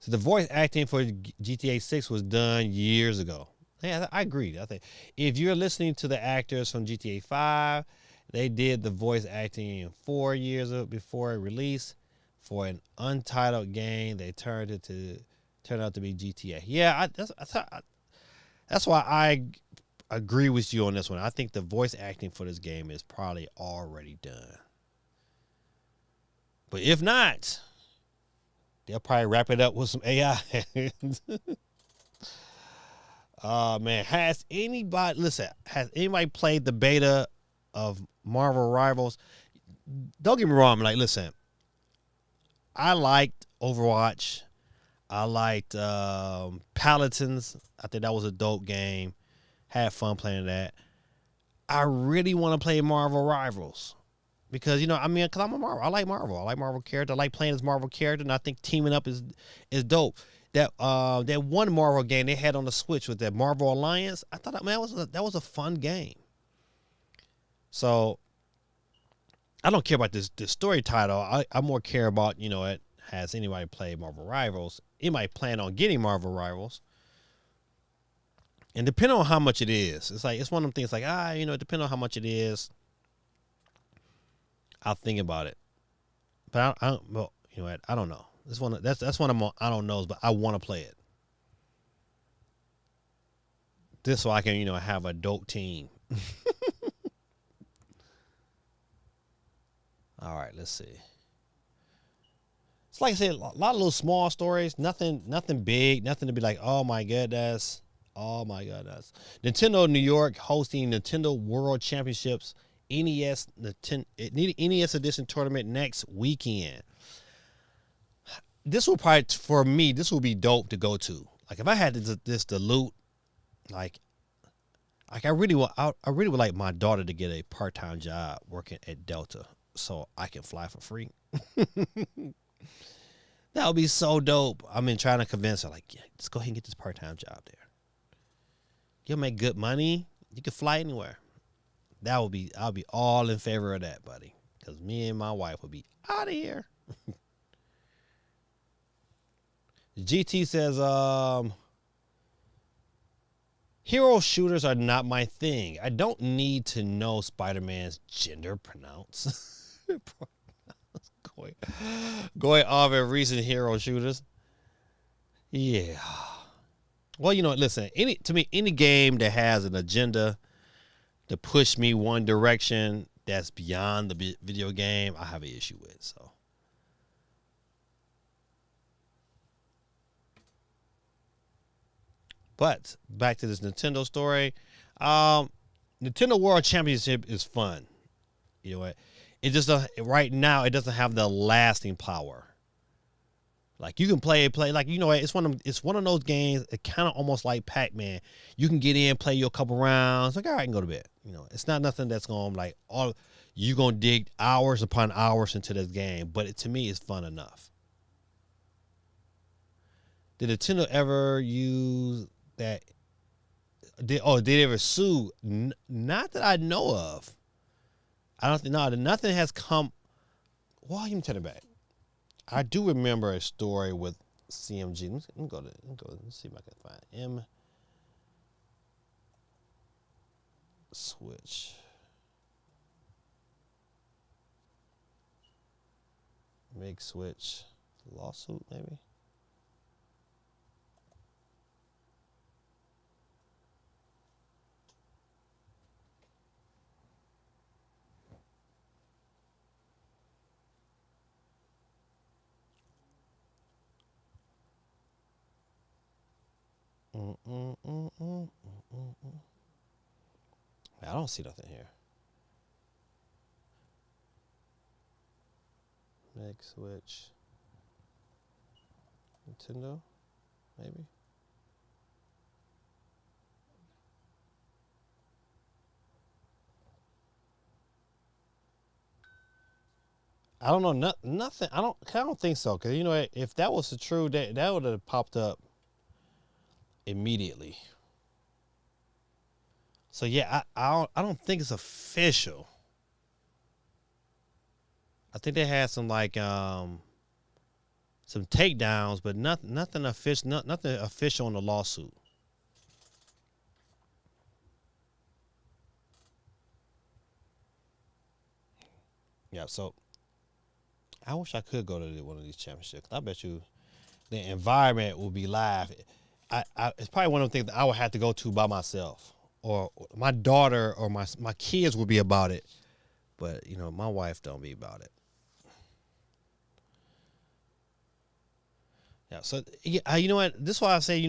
So the voice acting for GTA 6 was done years ago. Yeah, I agree. I think if you're listening to the actors from GTA 5, they did the voice acting 4 years before it released for an untitled game. They turned out to be GTA. Yeah, that's why I agree with you on this one. I think the voice acting for this game is probably already done. But if not, they'll probably wrap it up with some AI. Man, has anybody played the beta of Marvel Rivals? Don't get me wrong. Listen, I liked Overwatch. I liked Paladins. I think that was a dope game. Had fun playing that. I really want to play Marvel Rivals because because I'm a Marvel. I like Marvel. I like Marvel character. I like playing as Marvel character, and I think teaming up is dope. That one Marvel game they had on the Switch with that Marvel Alliance, I thought that was a fun game. So I don't care about this story title. I more care about, has anybody played Marvel Rivals? Anybody plan on getting Marvel Rivals? And depending on how much it is, it's one of them things like, depending on how much it is, I'll think about it. But well, you know what? I don't know. That's one of my I don't knows, but I want to play it. This so I can, have a dope team. All right, let's see. It's like I said, a lot of little small stories, nothing big, nothing to be like, oh my goodness. Nintendo New York hosting Nintendo World Championships NES Edition tournament next weekend. This will probably, for me, this will be dope to go to. Like if I had this to loot, like I really would like my daughter to get a part-time job working at Delta so I can fly for free. That would be so dope. I've been trying to convince her, like, yeah, just go ahead and get this part-time job there. You'll make good money. You can fly anywhere. I'll be all in favor of that, buddy. Because me and my wife will be out of here. GT says, hero shooters are not my thing. I don't need to know Spider-Man's gender pronounce. Going off at recent hero shooters. Yeah. Well, listen, any game that has an agenda to push me one direction that's beyond the video game, I have an issue with. So, but back to this Nintendo story. Nintendo World Championship is fun. You know what? It just right now it doesn't have the lasting power. Like you can play like it's one of those games. It kind of almost like Pac-Man. You can get in, play your couple rounds, like all right, and go to bed. It's not nothing that's going like you gonna dig hours upon hours into this game. But to me, it's fun enough. Did Nintendo ever use that? Did they ever sue? Not that I know of. I don't think nothing has come. Well, let me tell you back. I do remember a story with CMG. Let me go. Let's see if I can find M. Switch. Make Switch lawsuit maybe. I don't see nothing here. Make Switch. Nintendo, maybe. I don't know. Nothing. I don't think so. Cause if that was the true, that would have popped up immediately. So yeah, I don't think it's official. I think they had some some takedowns, but nothing official. Nothing official in the lawsuit. Yeah, so I wish I could go to one of these championships. I bet you the environment will be live. It's probably one of the things that I would have to go to by myself, or my daughter or my kids will be about it, but my wife don't be about it. Yeah, so yeah, you know what? This is why I say, you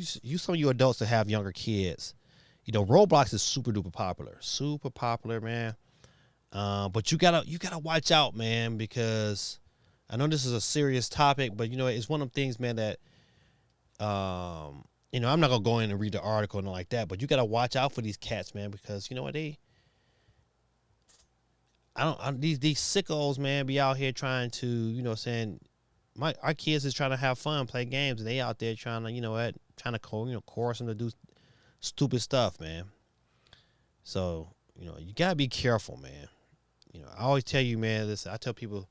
some of you adults that have younger kids, Roblox is super popular, man. But you gotta watch out, man, because I know this is a serious topic, but it's one of the things, man, that I'm not gonna go in and read the article and all like that, but you gotta watch out for these cats, man, because what these sickos, man, be out here trying to, saying our kids is trying to have fun, play games, and they out there trying to, trying to coerce them to do stupid stuff, man. So, you gotta be careful, man. I always tell you, man. Listen, I tell people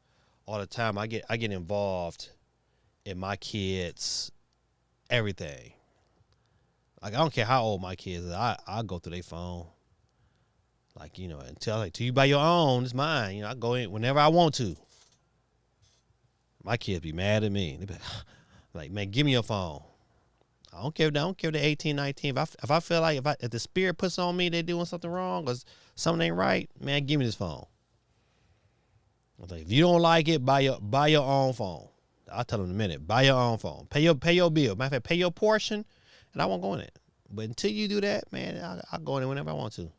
all the time. I get involved in my kids' everything. Like I don't care how old my kids are. I go through their phone. Like and tell till you buy your own. It's mine. I go in whenever I want to. My kids be mad at me. They be like, man, give me your phone. I don't care. I don't care if they're 18, 19. If I feel like if the spirit puts on me, they're doing something wrong or something ain't right, man, give me this phone. I was like, if you don't like it, buy your own phone. I'll tell them in a minute. Buy your own phone. Pay your bill. Matter of fact, pay your portion, and I won't go in it. But until you do that, man, I'll go in it whenever I want to.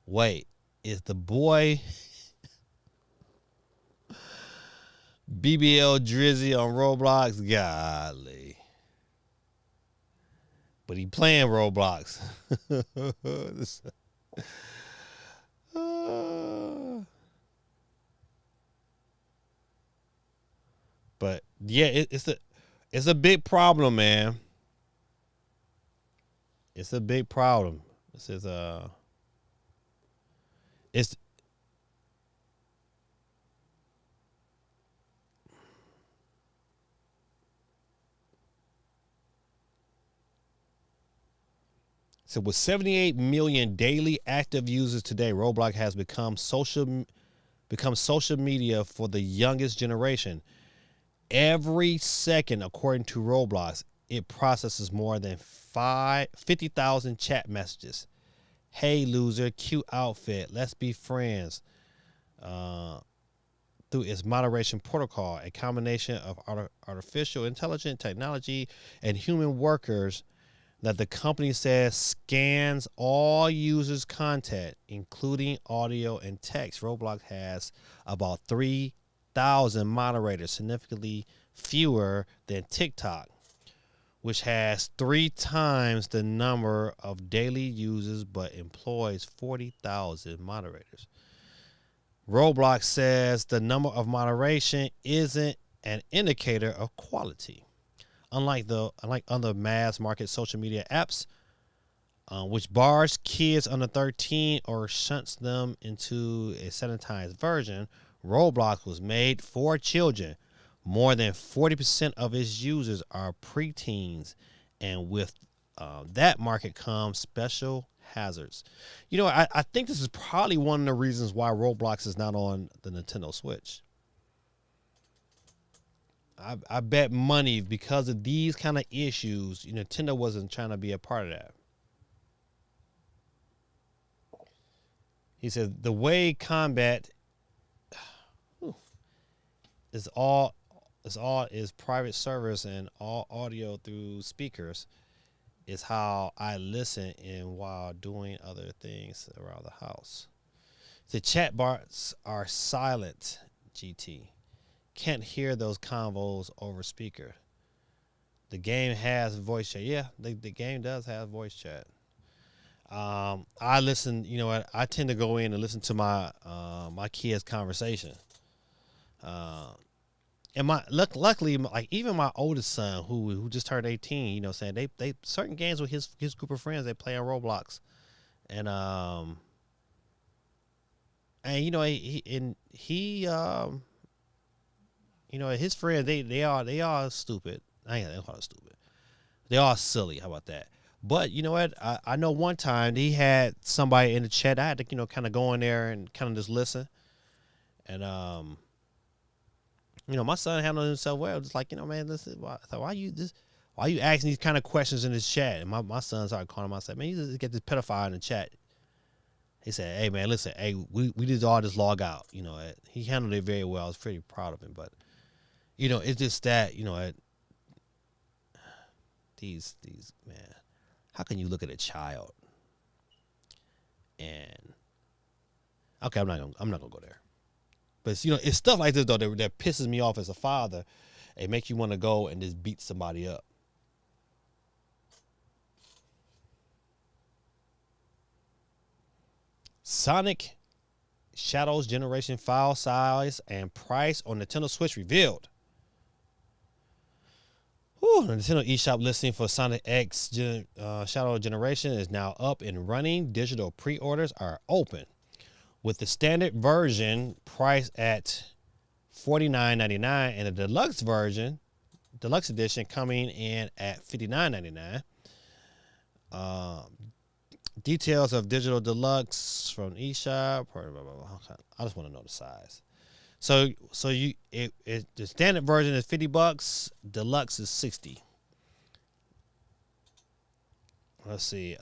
Wait, is the boy BBL Drizzy on Roblox? Golly. But he playing Roblox. But yeah, it's a big problem, man. It's a big problem. This is it's so with 78 million daily active users today, Roblox has become social media for the youngest generation. Every second, according to Roblox, it processes more than 50,000 chat messages. Hey, loser, cute outfit, let's be friends. Through its moderation protocol, a combination of artificial intelligence technology and human workers that the company says scans all users' content, including audio and text. Roblox has about 3,000 moderators, significantly fewer than TikTok, which has 3 times the number of daily users but employs 40,000 moderators. Roblox says the number of moderation isn't an indicator of quality. Unlike other mass market social media apps, which bars kids under 13 or shunts them into a sanitized version, Roblox was made for children. More than 40% of its users are preteens, and with that market comes special hazards. I think this is probably one of the reasons why Roblox is not on the Nintendo Switch. I bet money because of these kind of issues, Nintendo wasn't trying to be a part of that. He said the way combat is private servers and all audio through speakers is how I listen in while doing other things around the house. The chat bars are silent, GT. Can't hear those convos over speaker. The game has voice chat. Yeah, the game does have voice chat. I listen, I tend to go in and listen to my my kids' conversation. And luckily, like even my oldest son, who just turned 18, saying they certain games with his group of friends they play on Roblox, and his friends they are stupid. I ain't gonna call it stupid. They are silly. How about that? But you know what? I know one time he had somebody in the chat. I had to kind of go in there and kind of just listen, and my son handled himself well. Just like, man, listen, why you asking these kind of questions in this chat? And my son started calling him. I said, man, you just get this pedophile in the chat. He said, hey, man, listen, hey, we just all just log out. He handled it very well. I was pretty proud of him. But, it's just that, these man, how can you look at a child and, okay, I'm not gonna go there. But it's stuff like this though that pisses me off as a father. It makes you want to go and just beat somebody up. Sonic Shadows generation file size and price on Nintendo Switch revealed. The Nintendo eShop listing for Sonic X Shadow Generation is now up and running. Digital pre-orders are open. with the standard version priced at $49.99 and the deluxe edition coming in at $59.99. Details of digital deluxe from eShop. I just want to know the size. So the standard version is $50. Deluxe is $60. Let's see.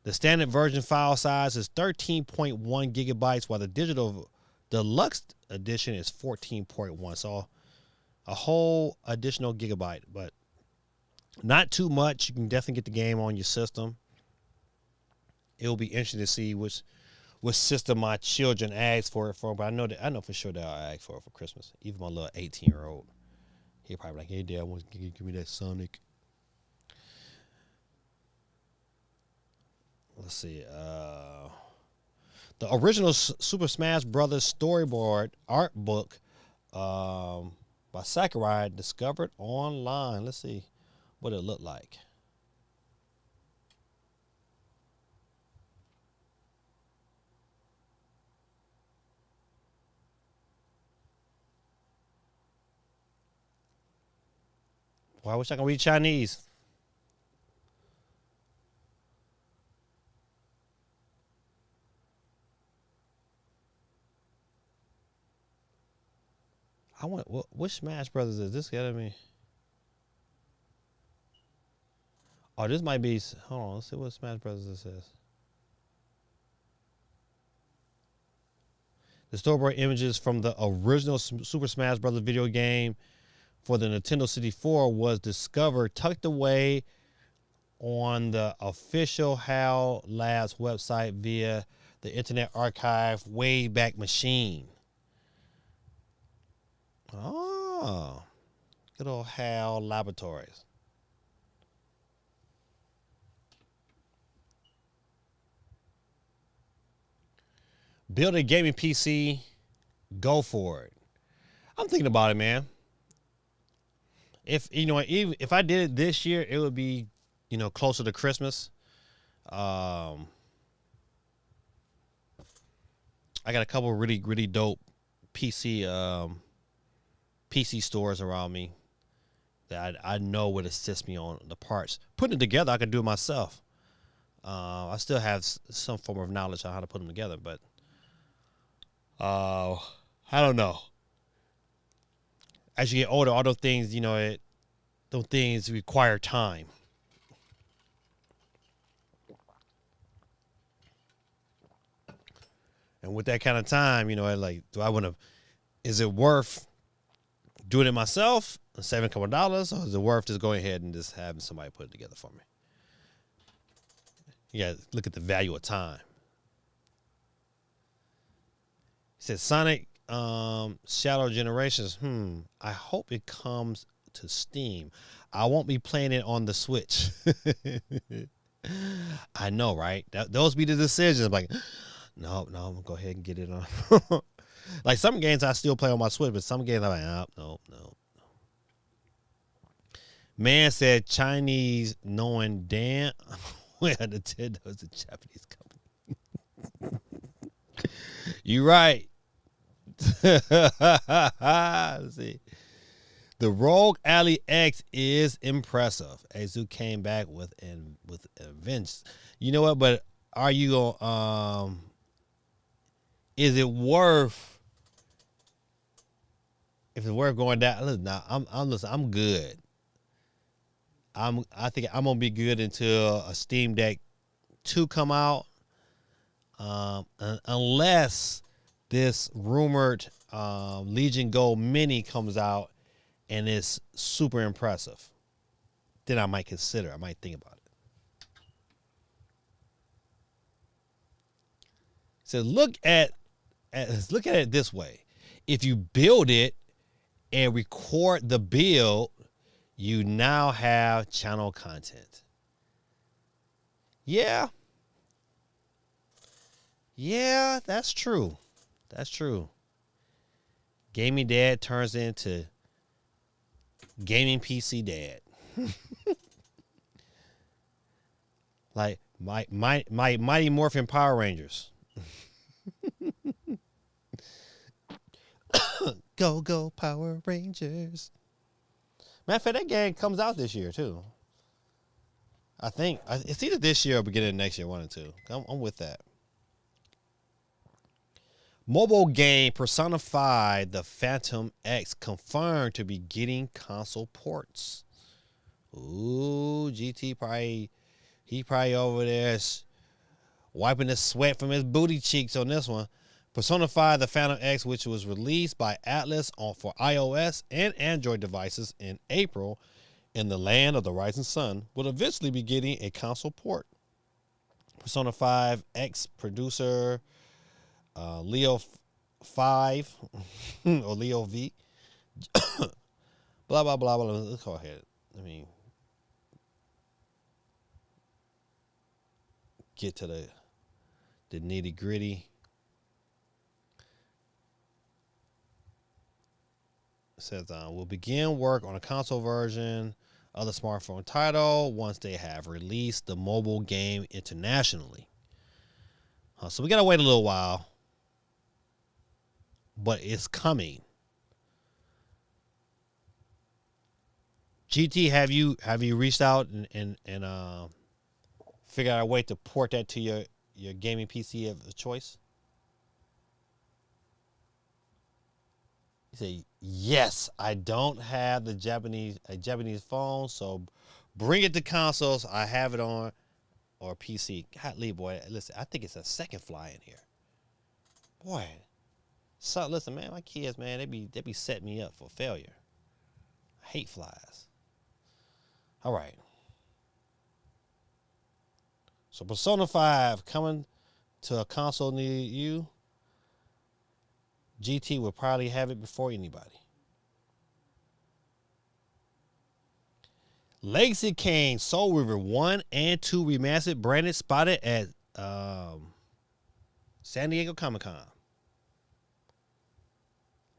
The standard version file size is 13.1 gigabytes, while the digital deluxe edition is 14.1. So a whole additional gigabyte, but not too much. You can definitely get the game on your system. It'll be interesting to see which system my children ask for it for, but I know for sure they'll ask for it for Christmas. Even my little 18-year-old, he'll probably like, "Hey, Dad, give me that Sonic." Let's see. The original Super Smash Brothers storyboard art book by Sakurai discovered online. Let's see what it looked like. Well, I wish I could read Chinese. I want which Smash Brothers is this? Got me. Oh, this might be. Hold on, let's see what Smash Brothers this is. The storyboard images from the original Super Smash Brothers video game for the Nintendo 64 was discovered tucked away on the official HAL Labs website via the Internet Archive Wayback Machine. Oh, good old HAL Laboratories. Build a gaming PC, go for it. I'm thinking about it, man. If if I did it this year, it would be, closer to Christmas. I got a couple of really, really dope PC stores around me that I know would assist me on the parts. Putting it together, I can do it myself. I still have some form of knowledge on how to put them together, but I don't know. As you get older, all those things, those things require time. And with that kind of time, is it worth doing it myself and saving a couple of dollars, or is it worth just going ahead and just having somebody put it together for me? You gotta look at the value of time. He said Sonic Shadow Generations. I hope it comes to Steam. I won't be playing it on the Switch. I know, right? Those be the decisions. Like, no, I'm gonna go ahead and get it on. Like some games I still play on my Switch, but some games I'm like, no. Man said Chinese knowing damn well Nintendo is a Japanese company. You right. Let's see. The Rogue Alley X is impressive. Azu came back with a vengeance. You know what? But are you gonna is it worth? If it's worth going down, listen, now I'm good. I think I'm gonna be good until a Steam Deck 2 come out, unless this rumored Legion Gold Mini comes out and it's super impressive. Then I might consider. I might think about it. So look at it this way: if you build it and record the build, you now have channel content. Yeah, that's true. That's true. Gaming dad turns into gaming PC dad. Like, Mighty Morphin Power Rangers. Go Power Rangers. Matter of fact, that game comes out this year too. I think it's either this year or beginning of next year, one or two. I'm with that. Mobile game Persona 5 The Phantom X confirmed to be getting console ports. Ooh, GT probably over there wiping the sweat from his booty cheeks on this one. Persona 5 The Phantom X, which was released by Atlas for iOS and Android devices in April in the land of the rising sun, will eventually be getting a console port. Persona 5 X producer Leo 5 or Leo V. blah, blah, blah, blah. Let's go ahead. Get to the nitty gritty. It says we'll begin work on a console version of the smartphone title once they have released the mobile game internationally. So we gotta wait a little while, but it's coming. GT, have you reached out and figured out a way to port that to your gaming PC of choice? You say, yes, I don't have a Japanese phone, so bring it to consoles. I have it on or PC. Golly, boy, listen, I think it's a second fly in here. Boy, so listen, man, my kids, man, they be setting me up for failure. I hate flies. All right. So Persona 5 coming to a console near you. GT will probably have it before anybody. Legacy Kane Soul River 1 and 2 remastered branded spotted at San Diego Comic-Con.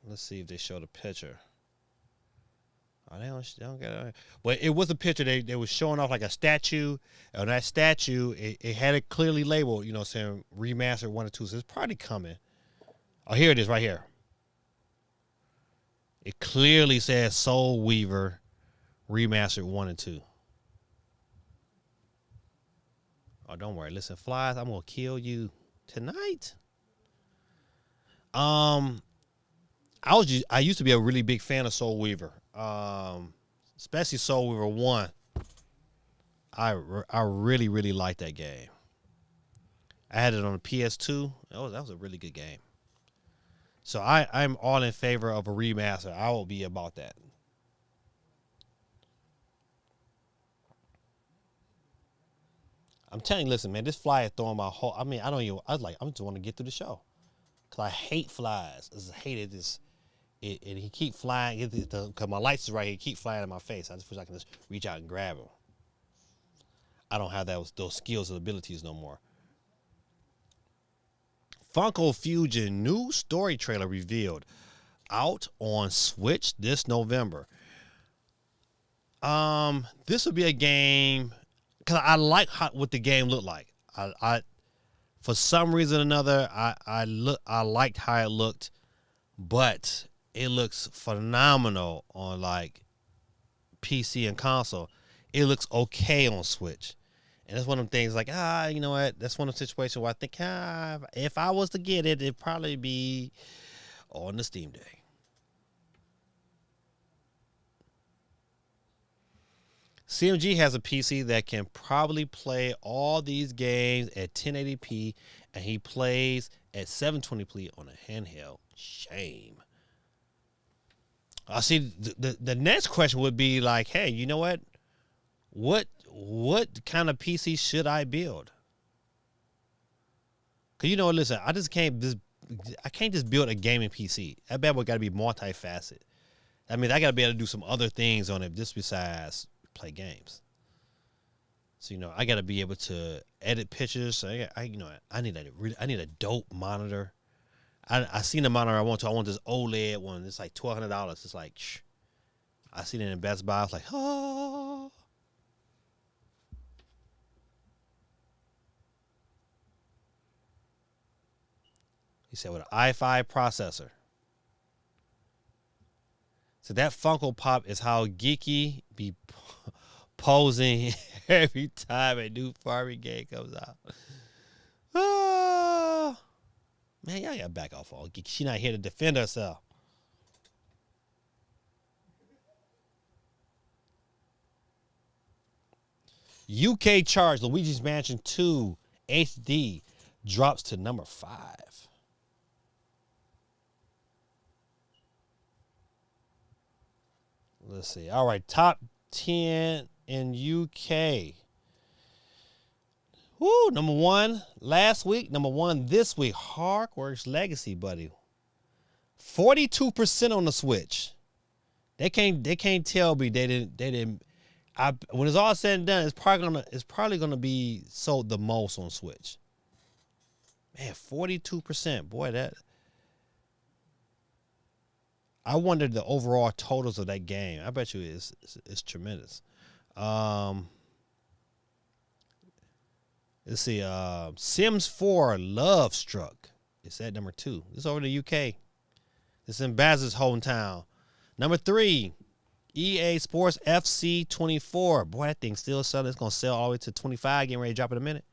Let's see if they show the picture. Oh, they don't get it. But it was a picture. They was showing off like a statue. On that statue, it had it clearly labeled, saying remastered 1 and 2. So it's probably coming. Oh, here it is right here. It clearly says Soul Weaver remastered 1 and 2. Oh, don't worry. Listen, flies, I'm going to kill you tonight. I used to be a really big fan of Soul Weaver. Especially Soul Weaver 1. I really, really liked that game. I had it on the PS2. That was a really good game. So I'm all in favor of a remaster. I will be about that. I'm telling you, listen, man, this fly is throwing my whole. I just want to get through the show. Because I hate flies. I hated this. And he keep flying. Because my lights is right here. He keep flying in my face. I just wish I can just reach out and grab him. I don't have those skills and abilities no more. Funko Fusion new story trailer revealed, out on Switch this November. This would be a game because I like what the game looked like. I for some reason or another I liked how it looked, but it looks phenomenal on like PC and console. It looks okay on Switch. And that's one of them things like, you know what? That's one of the situations where I think, if I was to get it, it'd probably be on the Steam Deck. CMG has a PC that can probably play all these games at 1080p, and he plays at 720p on a handheld. Shame. I see. The next question would be like, hey, you know what? What kind of PC should I build? Cause listen, I can't just build a gaming PC. That bad boy got to be multifaceted. I mean, I got to be able to do some other things on it just besides play games. So I got to be able to edit pictures. So I need a dope monitor. I seen the monitor I want. I want this OLED one. It's like $1,200. It's like, I seen it in Best Buy. I was like, oh. said with an i5 processor. So that Funko Pop is how Geeky be posing every time a new farming game comes out. Man, y'all gotta back off all Geeky. She not here to defend herself. UK charge Luigi's Mansion 2 HD drops to number 5. Let's see. All right, top 10 in UK. Woo, number 1 last week, number 1 this week. Hardworks Legacy, buddy. 42% on the Switch. They can't tell me they didn't. When it's all said and done, it's probably gonna be sold the most on Switch. Man, 42%. Boy, that. I wonder the overall totals of that game. I bet you it's tremendous. Let's see. Sims 4 Love Struck. It's at number 2. It's over in the UK. It's in Baz's hometown. Number 3, EA Sports FC 24. Boy, that thing's still selling. It's gonna sell all the way to 25. Getting ready to drop in a minute.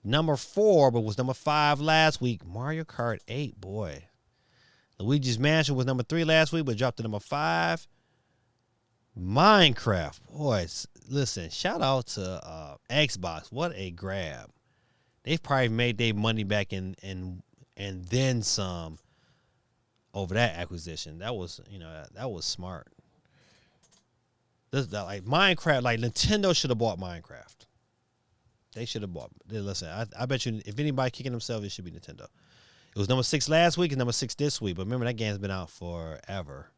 Number 4, but was number 5 last week. Mario Kart 8. Boy. Luigi's Mansion was number 3 last week, but dropped to number 5. Minecraft. Boy, listen, shout out to Xbox. What a grab. They've probably made their money back and then some over that acquisition. That was, that was smart. Like Minecraft, like Nintendo should have bought Minecraft. They should have bought. Listen, I bet you if anybody kicking themselves, it should be Nintendo. It was number 6 last week and number 6 this week. But remember, that game's been out forever.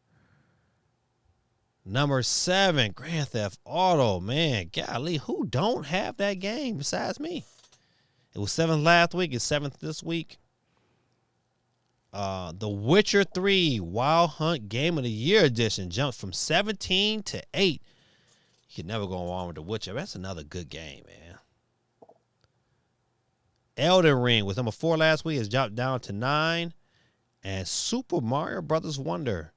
Number 7, Grand Theft Auto. Man, golly, who don't have that game besides me? It was 7th last week. It's 7th this week. The Witcher 3 Wild Hunt Game of the Year edition jumps from 17 to 8. You can never go wrong with The Witcher. That's another good game, man. Elden Ring was number 4 last week. It's dropped down to 9. And Super Mario Brothers Wonder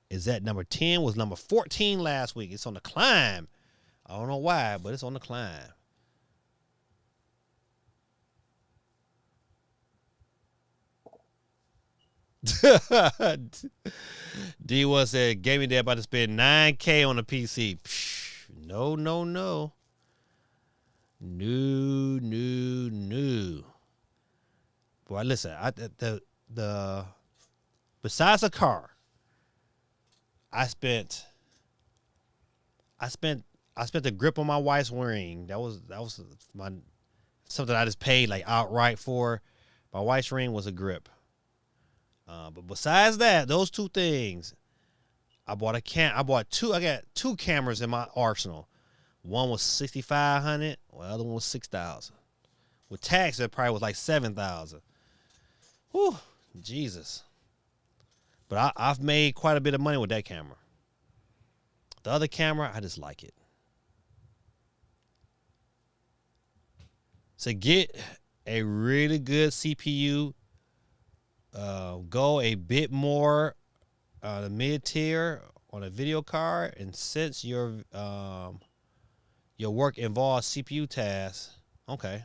is at number 10. Was number 14 last week. It's on the climb. I don't know why, but it's on the climb. D1 said, Gaming Dad about to spend $9K on a PC. Psh, no. No. Boy, listen, the besides a car, I spent the grip on my wife's ring. That was my something I just paid like outright for. My wife's ring was a grip. But besides that, those two things, I got two cameras in my arsenal. One was $6,500, the other one was $6,000. With tax, it probably was like $7,000. Whew, Jesus. But I've made quite a bit of money with that camera. The other camera, I just like it. So get a really good CPU. Go a bit more the mid-tier on a video card. And since your work involves CPU tasks, okay.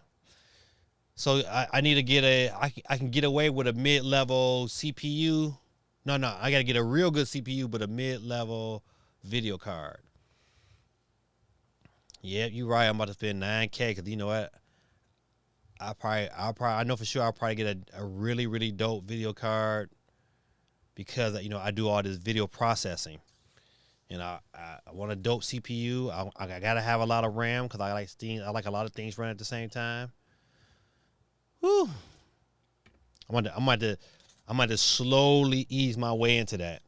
So I need to get I can get away with a mid-level CPU. No, I got to get a real good CPU, but a mid-level video card. Yeah, you're right. I'm about to spend $9K because you know what? I know for sure I'll probably get a really, really dope video card because, I do all this video processing. And I want a dope CPU. I got to have a lot of RAM because I like a lot of things running at the same time. Whew. I'm going to slowly ease my way into that.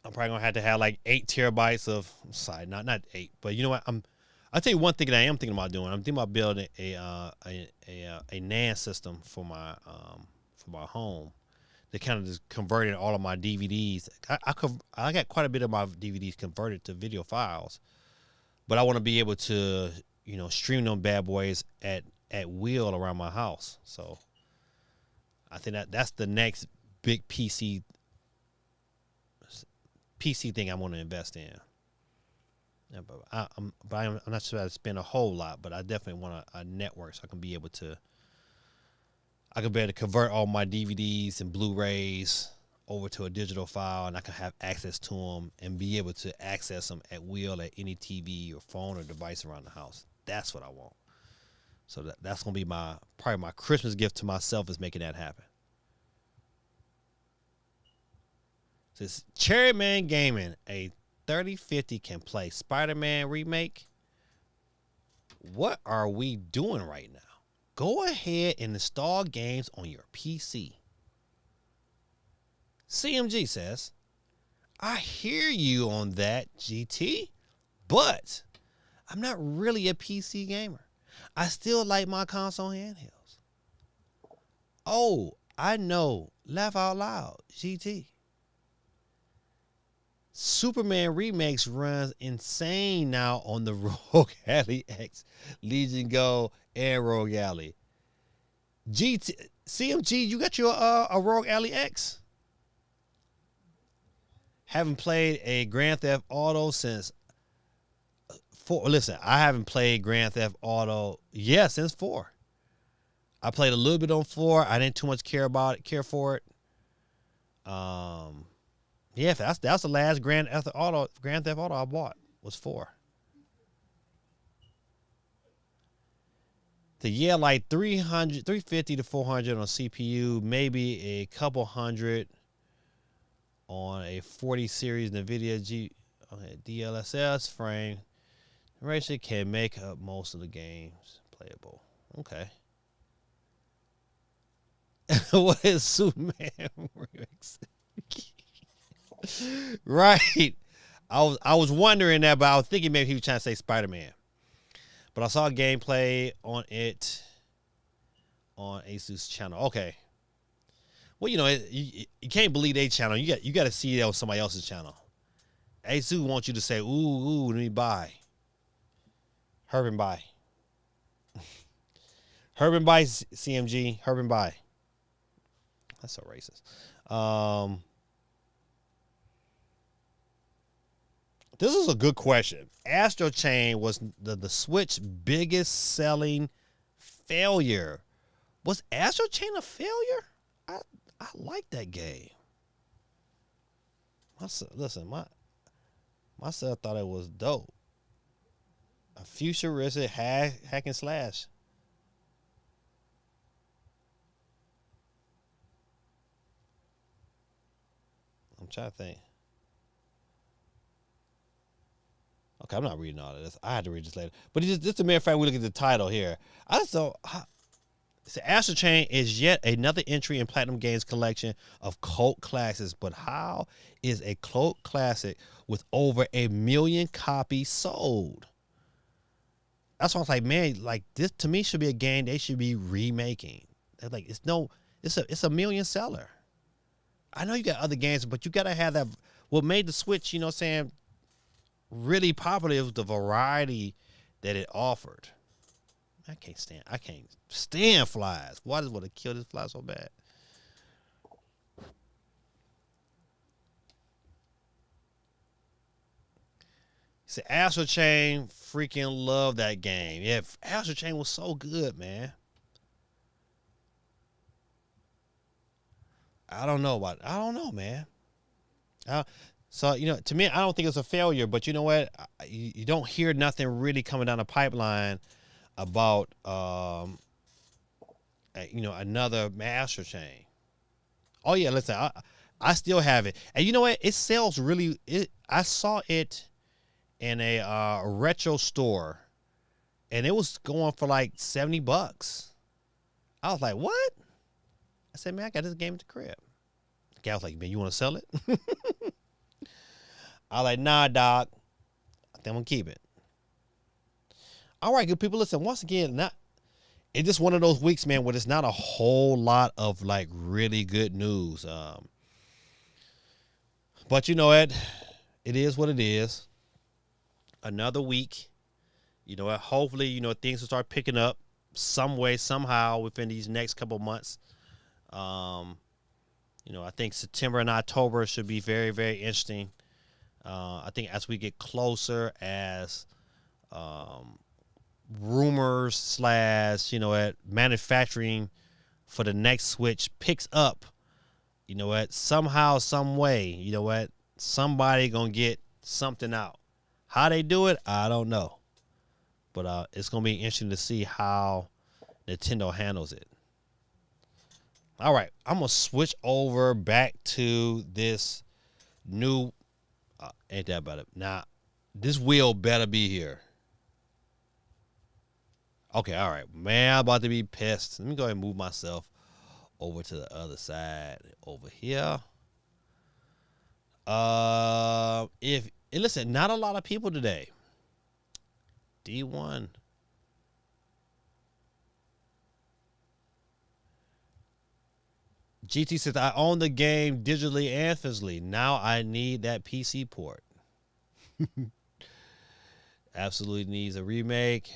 I'm probably going to have like 8 terabytes of, sorry, not 8, but you know what? I'll tell you one thing that I am thinking about doing. I'm thinking about building a NAND system for my home. They kind of just converted all of my DVDs. I got quite a bit of my DVDs converted to video files, but I want to be able to stream them bad boys at will around my house. So I think that's the next big PC thing I want to invest in. Yeah, I'm not sure I spend a whole lot, but I definitely want a network so I can be able to convert all my DVDs and Blu-rays over to a digital file, and I can have access to them and be able to access them at will at any TV or phone or device around the house. That's what I want. So that's gonna be probably my Christmas gift to myself, is making that happen. This Cherryman Gaming, a 3050 can play Spider-Man remake. What are we doing right now? Go ahead and install games on your PC. CMG says, I hear you on that, GT, but I'm not really a PC gamer. I still like my console handhelds. Oh, I know. Laugh out loud, GT. Superman Remakes runs insane now on the Rogue Alley X, Legion Go, and Rogue Alley. CMG, you got your a Rogue Alley X? Haven't played a Grand Theft Auto since 4. Listen, I haven't played Grand Theft Auto since 4. I played a little bit on 4. I didn't too much care for it. Yeah, that's the last Grand Theft Auto I bought was 4. So yeah, like 350 to 400 on CPU, maybe a couple hundred on a 40 series NVIDIA DLSS frame. Ratio can make up most of the games playable. Okay. What is Superman remix? Right. I was wondering that, but I was thinking maybe he was trying to say Spider-Man. But I saw gameplay on it on Asus channel. Okay. Well, you can't believe their channel. You got to see it on somebody else's channel. Asus wants you to say, ooh, let me buy. Herb and buy. Herb and buy, CMG. Herb and buy. That's so racist. This is a good question. Astro Chain was the Switch biggest selling failure. Was Astro Chain a failure? I like that game. My son thought it was dope. A futuristic hack and slash. I'm trying to think. Okay, I'm not reading all of this. I had to read this later. But just a mere fact, we look at the title here. I just don't. So Astro Chain is yet another entry in Platinum Games' collection of cult classics. But how is a cult classic with over 1 million copies sold? That's why I was like, man, like this to me should be a game they should be remaking. They're like, it's a million seller. I know you got other games, but you gotta have that. What made the Switch, you know what I'm saying, really popular was the variety that it offered. I can't stand flies. Why does want to kill this fly so bad? He said Astro Chain, freaking love that game. Yeah, Astro Chain was so good, man. I don't know, man. So, to me, I don't think it's a failure, but you know what? You don't hear nothing really coming down the pipeline about, another Astro Chain. Oh, yeah, listen, I still have it. And you know what? It sells really, I saw it in a retro store, and it was going for like $70. I was like, what? I said, man, I got this game at the crib. The guy was like, man, you want to sell it? I was like, nah, dog. I think I'm going to keep it. All right, good people. Listen, once again, it's just one of those weeks, man, where there's not a whole lot of like really good news. But you know what? It is what it is. Another week. You know what? Hopefully, things will start picking up some way, somehow within these next couple months. I think September and October should be very, very interesting. I think as we get closer, as um, rumors slash at manufacturing for the next Switch picks up, somehow, some way, somebody gonna get something out. How they do it, I don't know, but it's gonna be interesting to see how Nintendo handles it. All right, I'm gonna switch over back to this new. Ain't that about it? Now, this wheel better be here. Okay, all right, man. I'm about to be pissed. Let me go ahead and move myself over to the other side over here. If listen, not a lot of people today. D1. GT says, I own the game digitally and physically. Now I need that PC port. Absolutely needs a remake.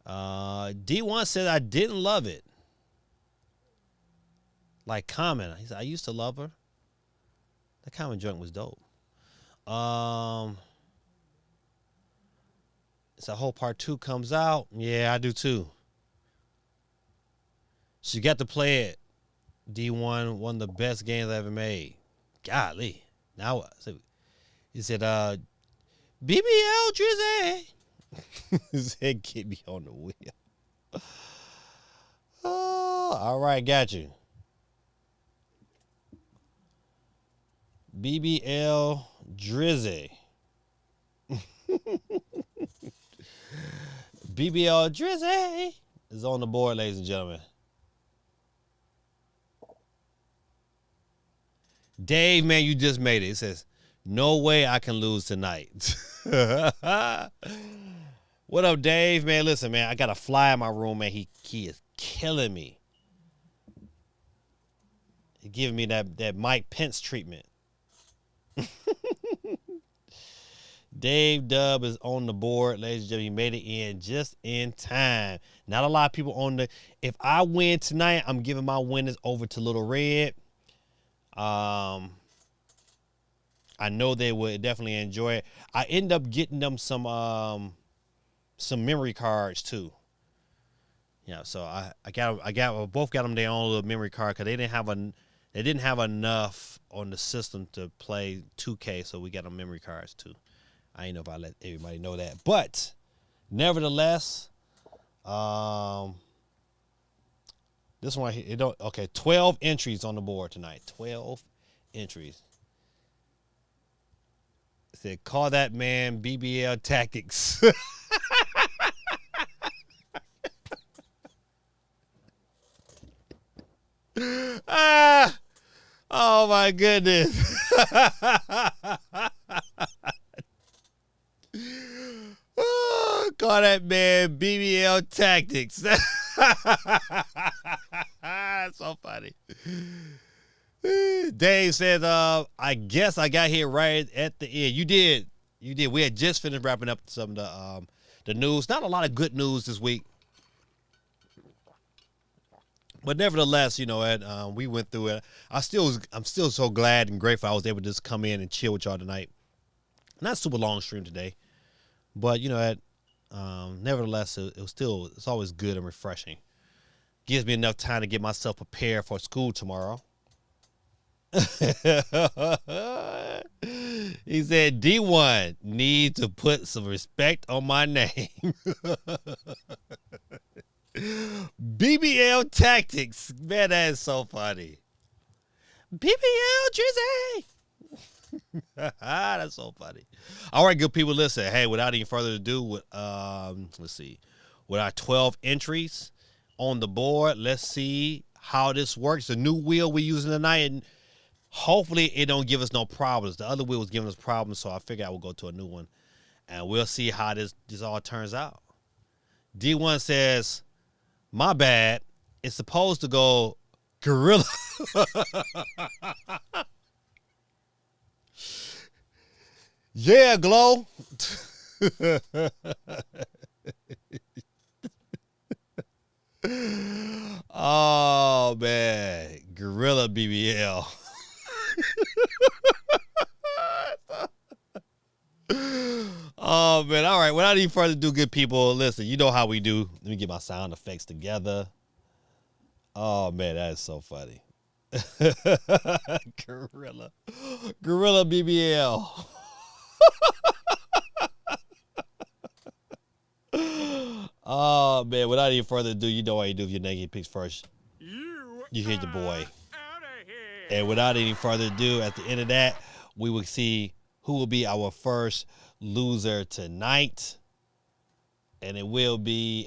D1 said, I didn't love it. Like Common. He said, I used to love her. That Common junk was dope. So whole part 2 comes out. Yeah, I do too. So you got to play it. D1, one of the best games I ever made. Golly. Now, he said, BBL Drizzy. He said, get me on the wheel. Oh, all right, got you. BBL Drizzy. BBL Drizzy is on the board, ladies and gentlemen. Dave, man, you just made it. It says, no way I can lose tonight. What up, Dave? Man, listen, man, I got a fly in my room, man. He is killing me. He giving me that Mike Pence treatment. Dave Dub is on the board, ladies and gentlemen. He made it in just in time. Not a lot of people on the. If I win tonight, I'm giving my winners over to Little Red. I know they would definitely enjoy it. I end up getting them some memory cards too. Yeah, so I both got them their own little memory card because they didn't have enough on the system to play 2K, so we got them memory cards too. I ain't know if I let everybody know that, but nevertheless, this one here, 12 entries on the board tonight. 12 entries. It said, call that man BBL Tactics. Oh my goodness. Call that man BBL Tactics. That's so funny. Dave says, I guess I got here right at the end. You did. We had just finished wrapping up some of the news. Not a lot of good news this week. But nevertheless, we went through it. I'm still so glad and grateful I was able to just come in and chill with y'all tonight. Not super long stream today, but nevertheless, it's always good and refreshing. Gives me enough time to get myself prepared for school tomorrow. He said D1 need to put some respect on my name. BBL Tactics. Man, that is so funny. BBL Drizzy. That's so funny. All right, good people, listen. Hey, without any further ado, let's see. With our 12 entries on the board, let's see how this works. The new wheel we're using tonight, and hopefully it don't give us no problems. The other wheel was giving us problems, so I figured I would go to a new one. And we'll see how this all turns out. D1 says, my bad. It's supposed to go gorilla. Yeah, Glow. Oh, man. Gorilla BBL. Oh man! All right. Without any further ado, good people, listen. You know how we do. Let me get my sound effects together. Oh man, that is so funny. Gorilla BBL. Oh man! Without any further ado, you know what you do if your name picks first. You hear your boy. And without any further ado, at the end of that, we will see who will be our first loser tonight. And it will be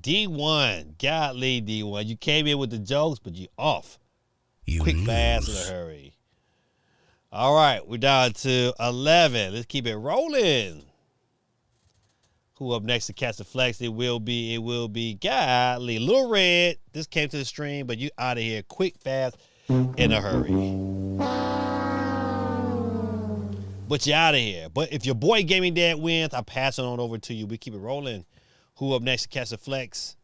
D1. Godly D1. You came in with the jokes, but you off. Quick, fast, in a hurry. All right, we're down to 11. Let's keep it rolling. Who up next to catch the flex? It will be Godly. Little Red. This came to the stream, but you out of here quick, fast, in a hurry. But you're out of here. But if your boy Gaming Dad wins, I'll pass it on over to you. We keep it rolling. Who up next to catch the flex?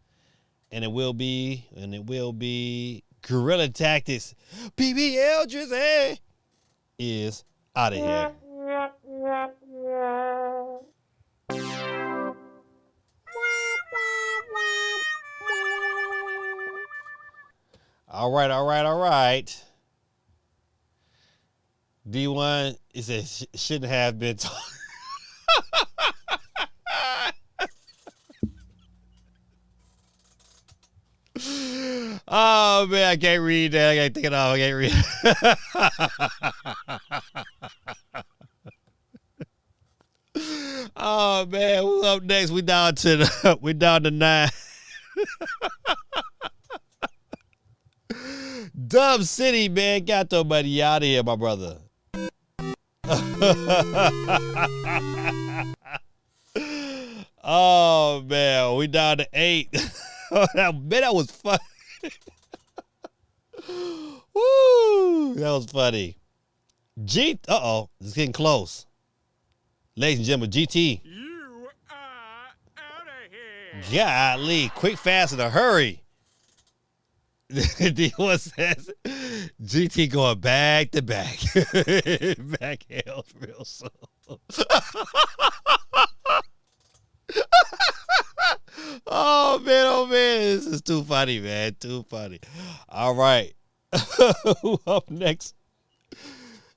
And it will be Guerrilla Tactics. BBL Drizzy is out of here. All right. D1, it says shouldn't have been talking. Oh man, I can't read that. I gotta take it off. I can't read it. Oh man, who's up next? We down to 9. Dub City, man, got nobody out of here, my brother. Oh man, we down to 8. Man, that was fun. Woo, that was funny. It's getting close. Ladies and gentlemen, GT. You are out of here. Golly, quick, fast, in a hurry. D1 says GT going back to back. Back hell real soon. Oh man, this is too funny, man. Too funny. All right. Who up next?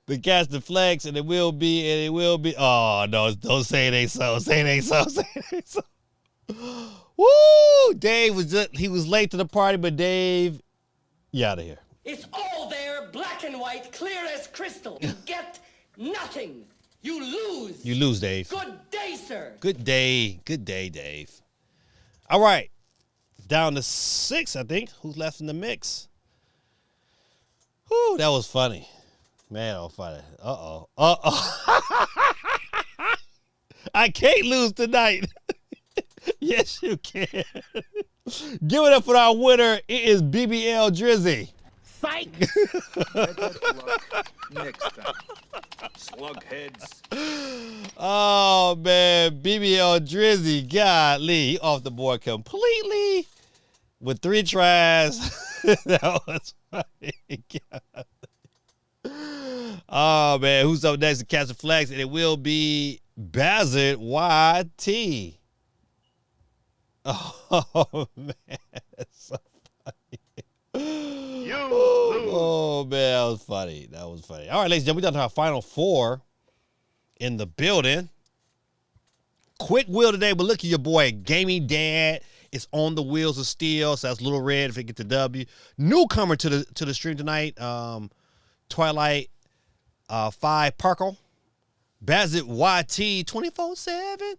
The catch the flex, and it will be. Oh no, don't say it ain't so. Say it ain't so. Woo! Dave he was late to the party, but Dave, you out of here. It's all there, black and white, clear as crystal. You get nothing. You lose. You lose, Dave. Good day, sir. Good day, Dave. All right, down to 6, I think. Who's left in the mix? Whew, that was funny. Man, that was funny. Uh-oh. I can't lose tonight. Yes, you can. Give it up for our winner. It is BBL Drizzy. Psych. Next time. Slug heads. Oh, man. BBL Drizzy. Golly. He off the board completely with 3 tries. That was funny. Oh, man. Who's up next to catch the flags? And it will be Bazard YT. Oh, man. That's so funny. Oh, man. That was funny. All right, ladies and gentlemen, we're down to our final 4 in the building. Quick wheel today, but look at your boy, Gaming Dad. It's on the wheels of steel, so that's Little Red if it gets the W. Newcomer to the stream tonight, Twilight 5 Parkle. Bazit YT 24/7.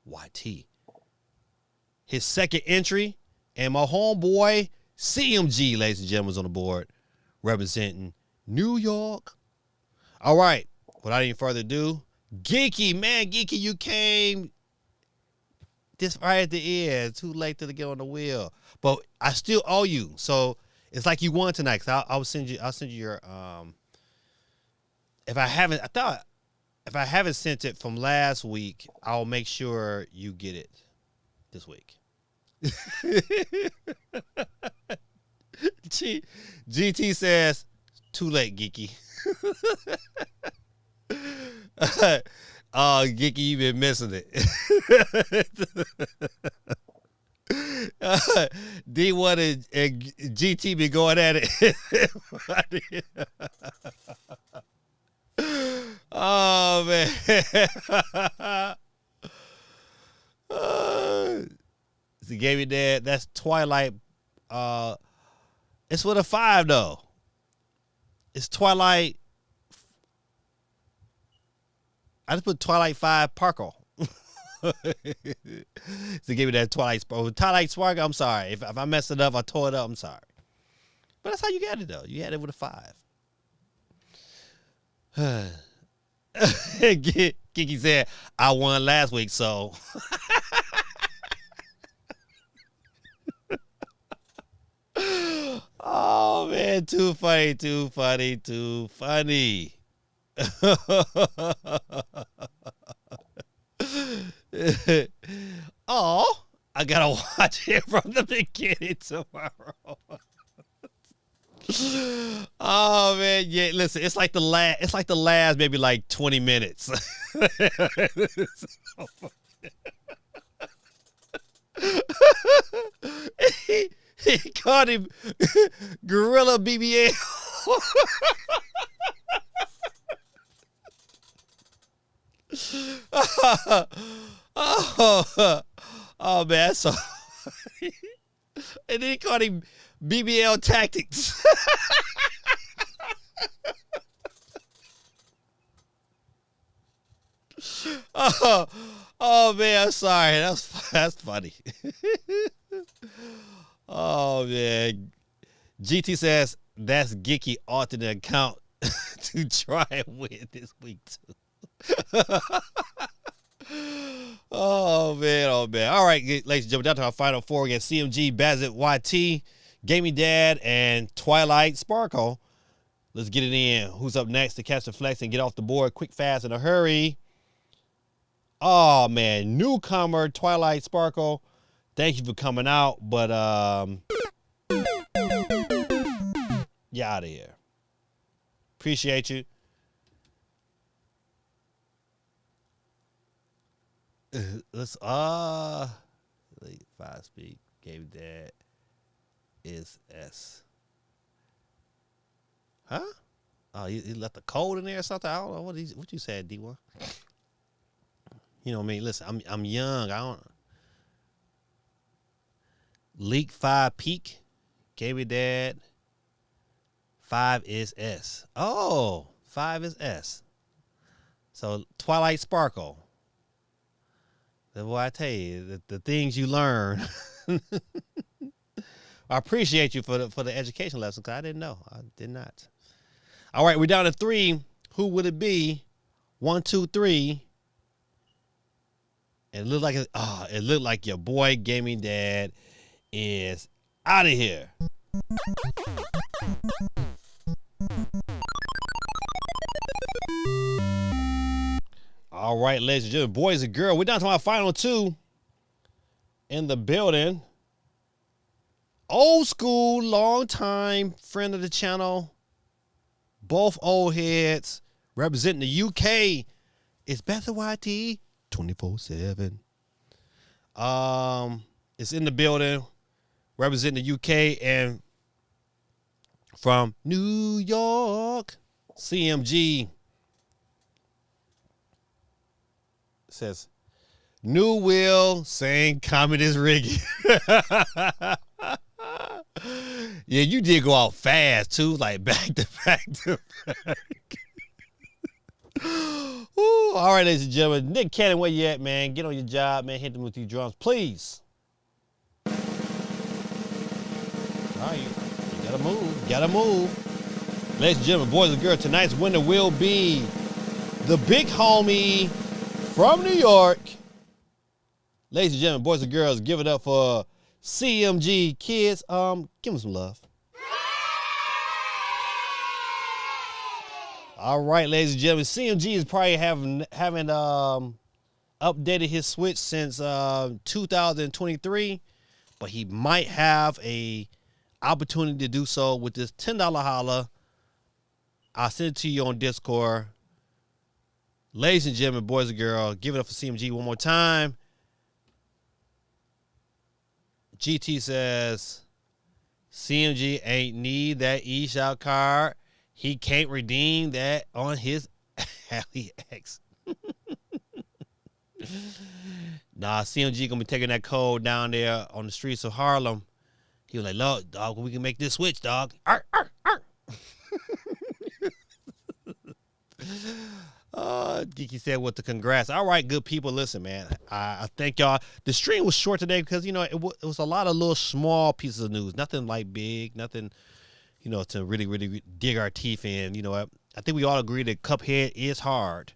YT. His second entry, and my homeboy CMG, ladies and gentlemen, is on the board, representing New York. All right, without any further ado, Geeky, you came this right at the end. Too late to get on the wheel, but I still owe you. So it's like you won tonight. Cause I'll send you your if I haven't sent it from last week, I'll make sure you get it this week. GT says, too late, Geeky. Oh, Geeky, you been missing it. D1 and GT been going at it. Oh, man. So gave me that. That's Twilight. It's with a 5 though. It's Twilight. I just put Twilight 5 Parkle. So give me that Twilight Sparkle. I'm sorry if I messed it up. I tore it up. I'm sorry. But that's how you got it though. You had it with a 5. Kiki said I won last week, so. Oh man, too funny. Oh, I gotta watch it from the beginning tomorrow. Oh man, yeah. Listen, it's like the last maybe like 20 minutes. He called him Gorilla BBL. Oh man, so and then he called him BBL Tactics. Oh man, I'm sorry. That's funny. Oh man, GT says that's Geeky alternate account to try and win this week too. Oh man. All right, ladies and gentlemen, down to our final 4 against CMG, Bazit YT, Gaming Dad, and Twilight Sparkle. Let's get it in. Who's up next to catch the flex and get off the board quick, fast, in a hurry? Oh man, newcomer Twilight Sparkle. Thank you for coming out, but you out of here. Appreciate you. Let's 5 speed game that is S. Huh? Oh, he left the code in there or something. I don't know what you said, D1. You know what I mean? Listen, I'm young. I don't. Leak 5 peak. Gave me that. 5 is S. Oh, 5 is S. So Twilight Sparkle. That's what I tell you. The things you learn. I appreciate you for the education lesson because I didn't know. I did not. All right, we're down to 3. Who would it be? 1, 2, 3. It looked like your boy Gaming Dad is out of here. All right, ladies and gentlemen, boys and girls, we're down to our final 2 in the building. Old school, long time friend of the channel. Both old heads representing the UK. It's Beth YT 24/7. It's in the building, representing the UK, and from New York, CMG says, new wheel saying communist rigging. Yeah, you did go out fast too, like back to back to back. Ooh, all right, ladies and gentlemen. Nick Cannon, where you at, man? Get on your job, man. Hit them with these drums, please. All right, you gotta move. Ladies and gentlemen, boys and girls, tonight's winner will be the big homie from New York. Ladies and gentlemen, boys and girls, give it up for CMG kids. Give them some love. All right, ladies and gentlemen, CMG is probably haven't updated his Switch since 2023, but he might have a opportunity to do so with this $10 holla. I'll send it to you on Discord. Ladies and gentlemen, boys and girls, give it up for CMG one more time. GT says, CMG ain't need that eShop card. He can't redeem that on his AliEx. Nah, CMG gonna be taking that code down there on the streets of Harlem. He was like, "Look, dog, we can make this switch, dog." Arr, arr, arr. Geeky said with the congrats. All right, good people. Listen, man, I thank y'all. The stream was short today because, you know, it was a lot of little small pieces of news. Nothing like big, nothing, you know, to really, really dig our teeth in. You know, I think we all agree that Cuphead is hard.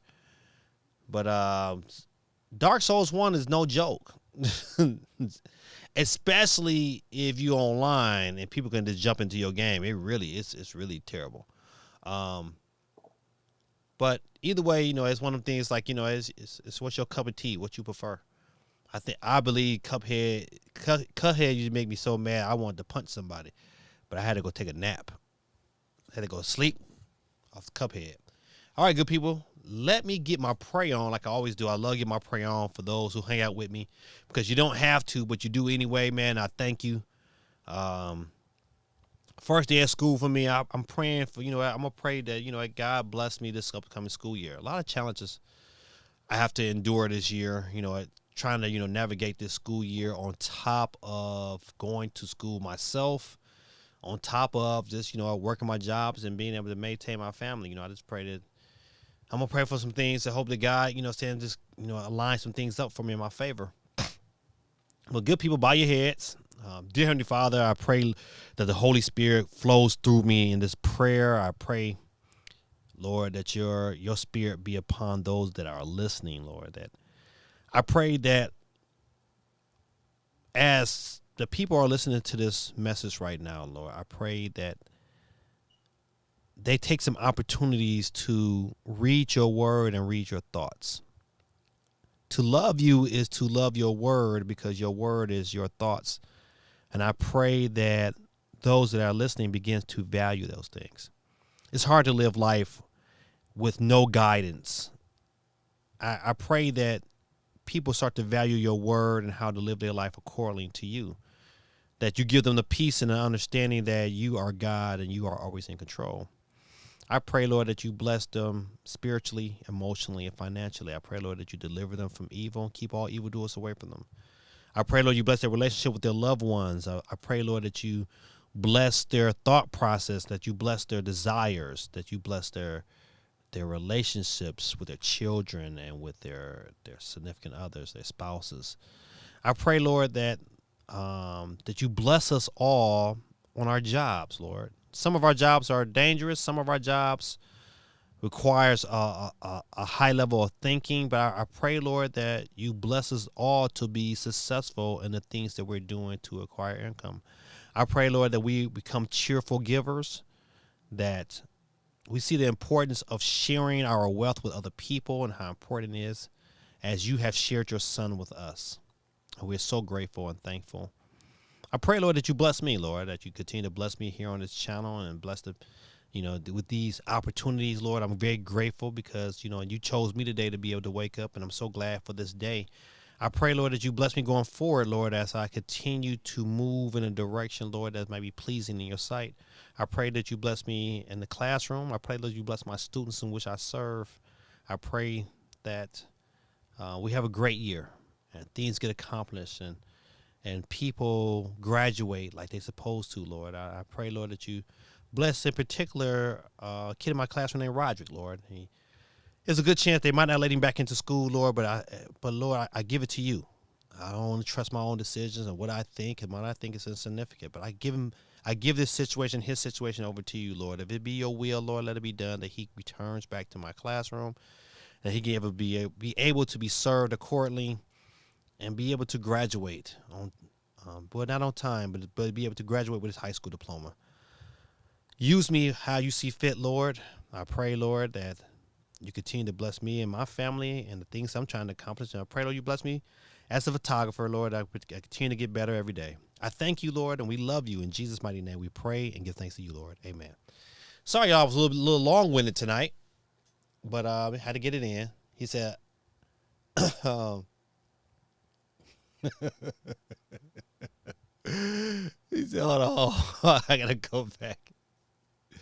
But Dark Souls 1 is no joke. Especially if you're online and people can just jump into your game. It's really terrible. But either way, you know, it's one of the things like, you know, it's what's your cup of tea, what you prefer. I believe Cuphead used to make me so mad I wanted to punch somebody. But I had to go take a nap. I had to go sleep off Cuphead. All right, good people. Let me get my pray on like I always do. I love getting my pray on for those who hang out with me because you don't have to, but you do anyway, man. I thank you. First day of school for me, I'm praying for, you know, I'm going to pray that, you know, God bless me this upcoming school year. A lot of challenges I have to endure this year, you know, trying to, you know, navigate this school year on top of going to school myself, on top of just, you know, working my jobs and being able to maintain my family. You know, I just pray that I'm going to pray for some things to hope that God, you know, just, you know, align some things up for me in my favor. Well, good people, bow your heads. Dear Heavenly Father, I pray that the Holy Spirit flows through me in this prayer. I pray, Lord, that your spirit be upon those that are listening, Lord. That I pray that as the people are listening to this message right now, Lord, I pray that they take some opportunities to read your word and read your thoughts. To love you is to love your word because your word is your thoughts. And I pray that those that are listening begin to value those things. It's hard to live life with no guidance. I pray that people start to value your word and how to live their life according to you. That you give them the peace and the understanding that you are God and you are always in control. I pray, Lord, that you bless them spiritually, emotionally, and financially. I pray, Lord, that you deliver them from evil and keep all evildoers away from them. I pray, Lord, you bless their relationship with their loved ones. I pray, Lord, that you bless their thought process, that you bless their desires, that you bless their relationships with their children and with their significant others, their spouses. I pray, Lord, that you bless us all on our jobs, Lord. Some of our jobs are dangerous. Some of our jobs requires a high level of thinking. But I pray, Lord, that you bless us all to be successful in the things that we're doing to acquire income. I pray, Lord, that we become cheerful givers, that we see the importance of sharing our wealth with other people and how important it is as you have shared your son with us. And we're so grateful and thankful. I pray, Lord, that you bless me, Lord, that you continue to bless me here on this channel and bless the, you know, with these opportunities, Lord. I'm very grateful because, you know, you chose me today to be able to wake up, and I'm so glad for this day. I pray, Lord, that you bless me going forward, Lord, as I continue to move in a direction, Lord, that might be pleasing in your sight. I pray that you bless me in the classroom. I pray that you bless my students in which I serve. I pray that we have a great year and things get accomplished and people graduate like they're supposed to, Lord. I pray, Lord, that you bless in particular a kid in my classroom named Roderick, Lord. There's a good chance they might not let him back into school, Lord, but Lord, I give it to you. I don't trust my own decisions and what I think, and what I think is insignificant. But I give this situation, his situation, over to you, Lord. If it be your will, Lord, let it be done, that he returns back to my classroom, that he can be able to be served accordingly, and be able to graduate on, not on time, but be able to graduate with his high school diploma. Use me how you see fit, Lord. I pray, Lord, that you continue to bless me and my family and the things I'm trying to accomplish. And I pray, Lord, you bless me as a photographer, Lord. I continue to get better every day. I thank you, Lord, and we love you. In Jesus' mighty name, we pray and give thanks to you, Lord. Amen. Sorry, y'all, I was a little long-winded tonight, but had to get it in. He said, he said, hold on, I got to go back. He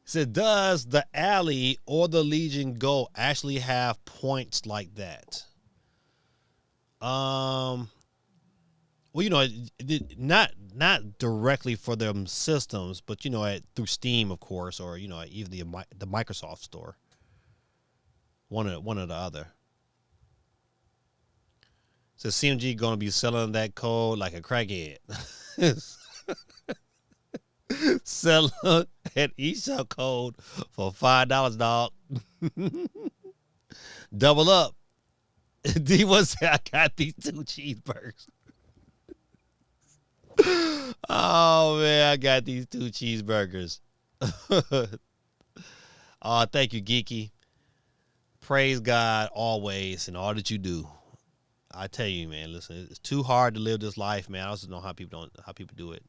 said, does the Alley or the Legion Go actually have points like that? Well, you know, not directly for them systems, but you know, through Steam, of course, or you know, even the Microsoft Store. One or the other. So CMG going to be selling that code like a crackhead. Selling an eShop code for $5, dog. Double up. D was say I got these 2 cheeseburgers. Oh man, I got these 2 cheeseburgers. Oh, thank you, Geeky. Praise God always in all that you do. I tell you, man, listen, it's too hard to live this life, man. I also know how people do it.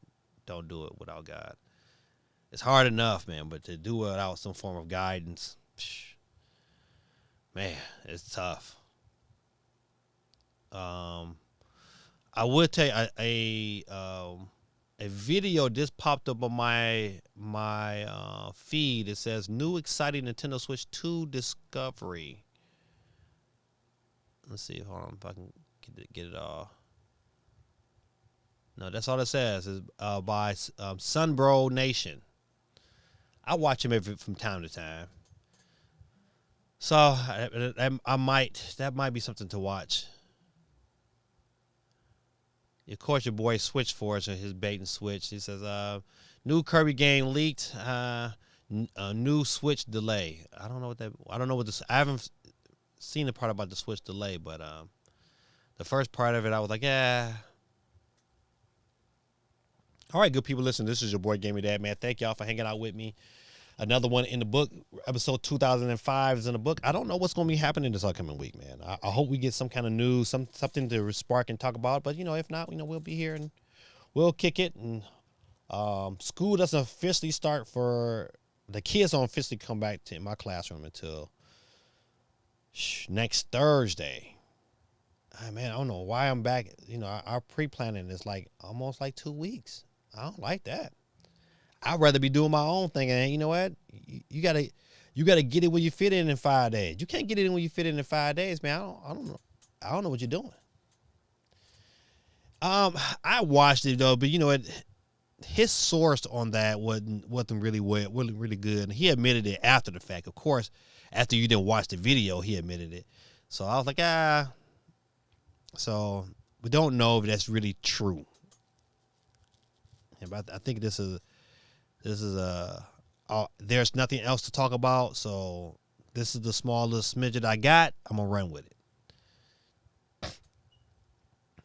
Don't do it without God. It's hard enough, man, but to do it without some form of guidance, man, it's tough. I would tell you a video just popped up on my feed. It says new exciting Nintendo Switch 2 discovery. Let's see, hold on if I can get it all. No, that's all it says. Is by Sunbro Nation. I watch him from time to time, so that might be something to watch. Of course, your boy Switch Force and his bait and switch. He says, new Kirby game leaked. New Switch delay. I don't know what this. I haven't seen the part about the Switch delay, but the first part of it, I was like, yeah. All right, good people, listen, this is your boy Gaming Dad, man. Thank y'all for hanging out with me. Another one in the book. Episode 2005 is in the book. I don't know what's going to be happening this upcoming week, man. I hope we get some kind of news, something to spark and talk about. But, you know, if not, you know, we'll be here and we'll kick it. And school doesn't officially start for the kids don't officially come back to my classroom until next Thursday. Man, I don't know why I'm back. You know, our pre-planning is like almost like 2 weeks. I don't like that. I'd rather be doing my own thing. And you know what? You gotta get it when you fit in 5 days. You can't get it in when you fit in 5 days, man. I don't know. I don't know what you're doing. I watched it though, but you know what? His source on that wasn't really good. And he admitted it after the fact. Of course, after you didn't watch the video, he admitted it. So I was like, So we don't know if that's really true. But I think this is there's nothing else to talk about, so this is the small little smidget I got. I'm gonna run with it.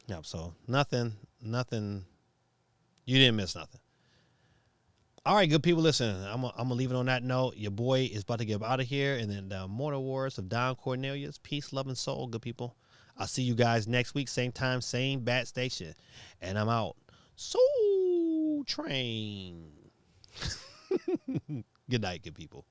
Yep. So nothing. You didn't miss nothing. All right, good people. Listen, I'm gonna leave it on that note. Your boy is about to get out of here, and then the Mortal Wars of Don Cornelius. Peace, love, and soul, good people. I'll see you guys next week, same time, same bat station, and I'm out. Soul Train. Good night, good people.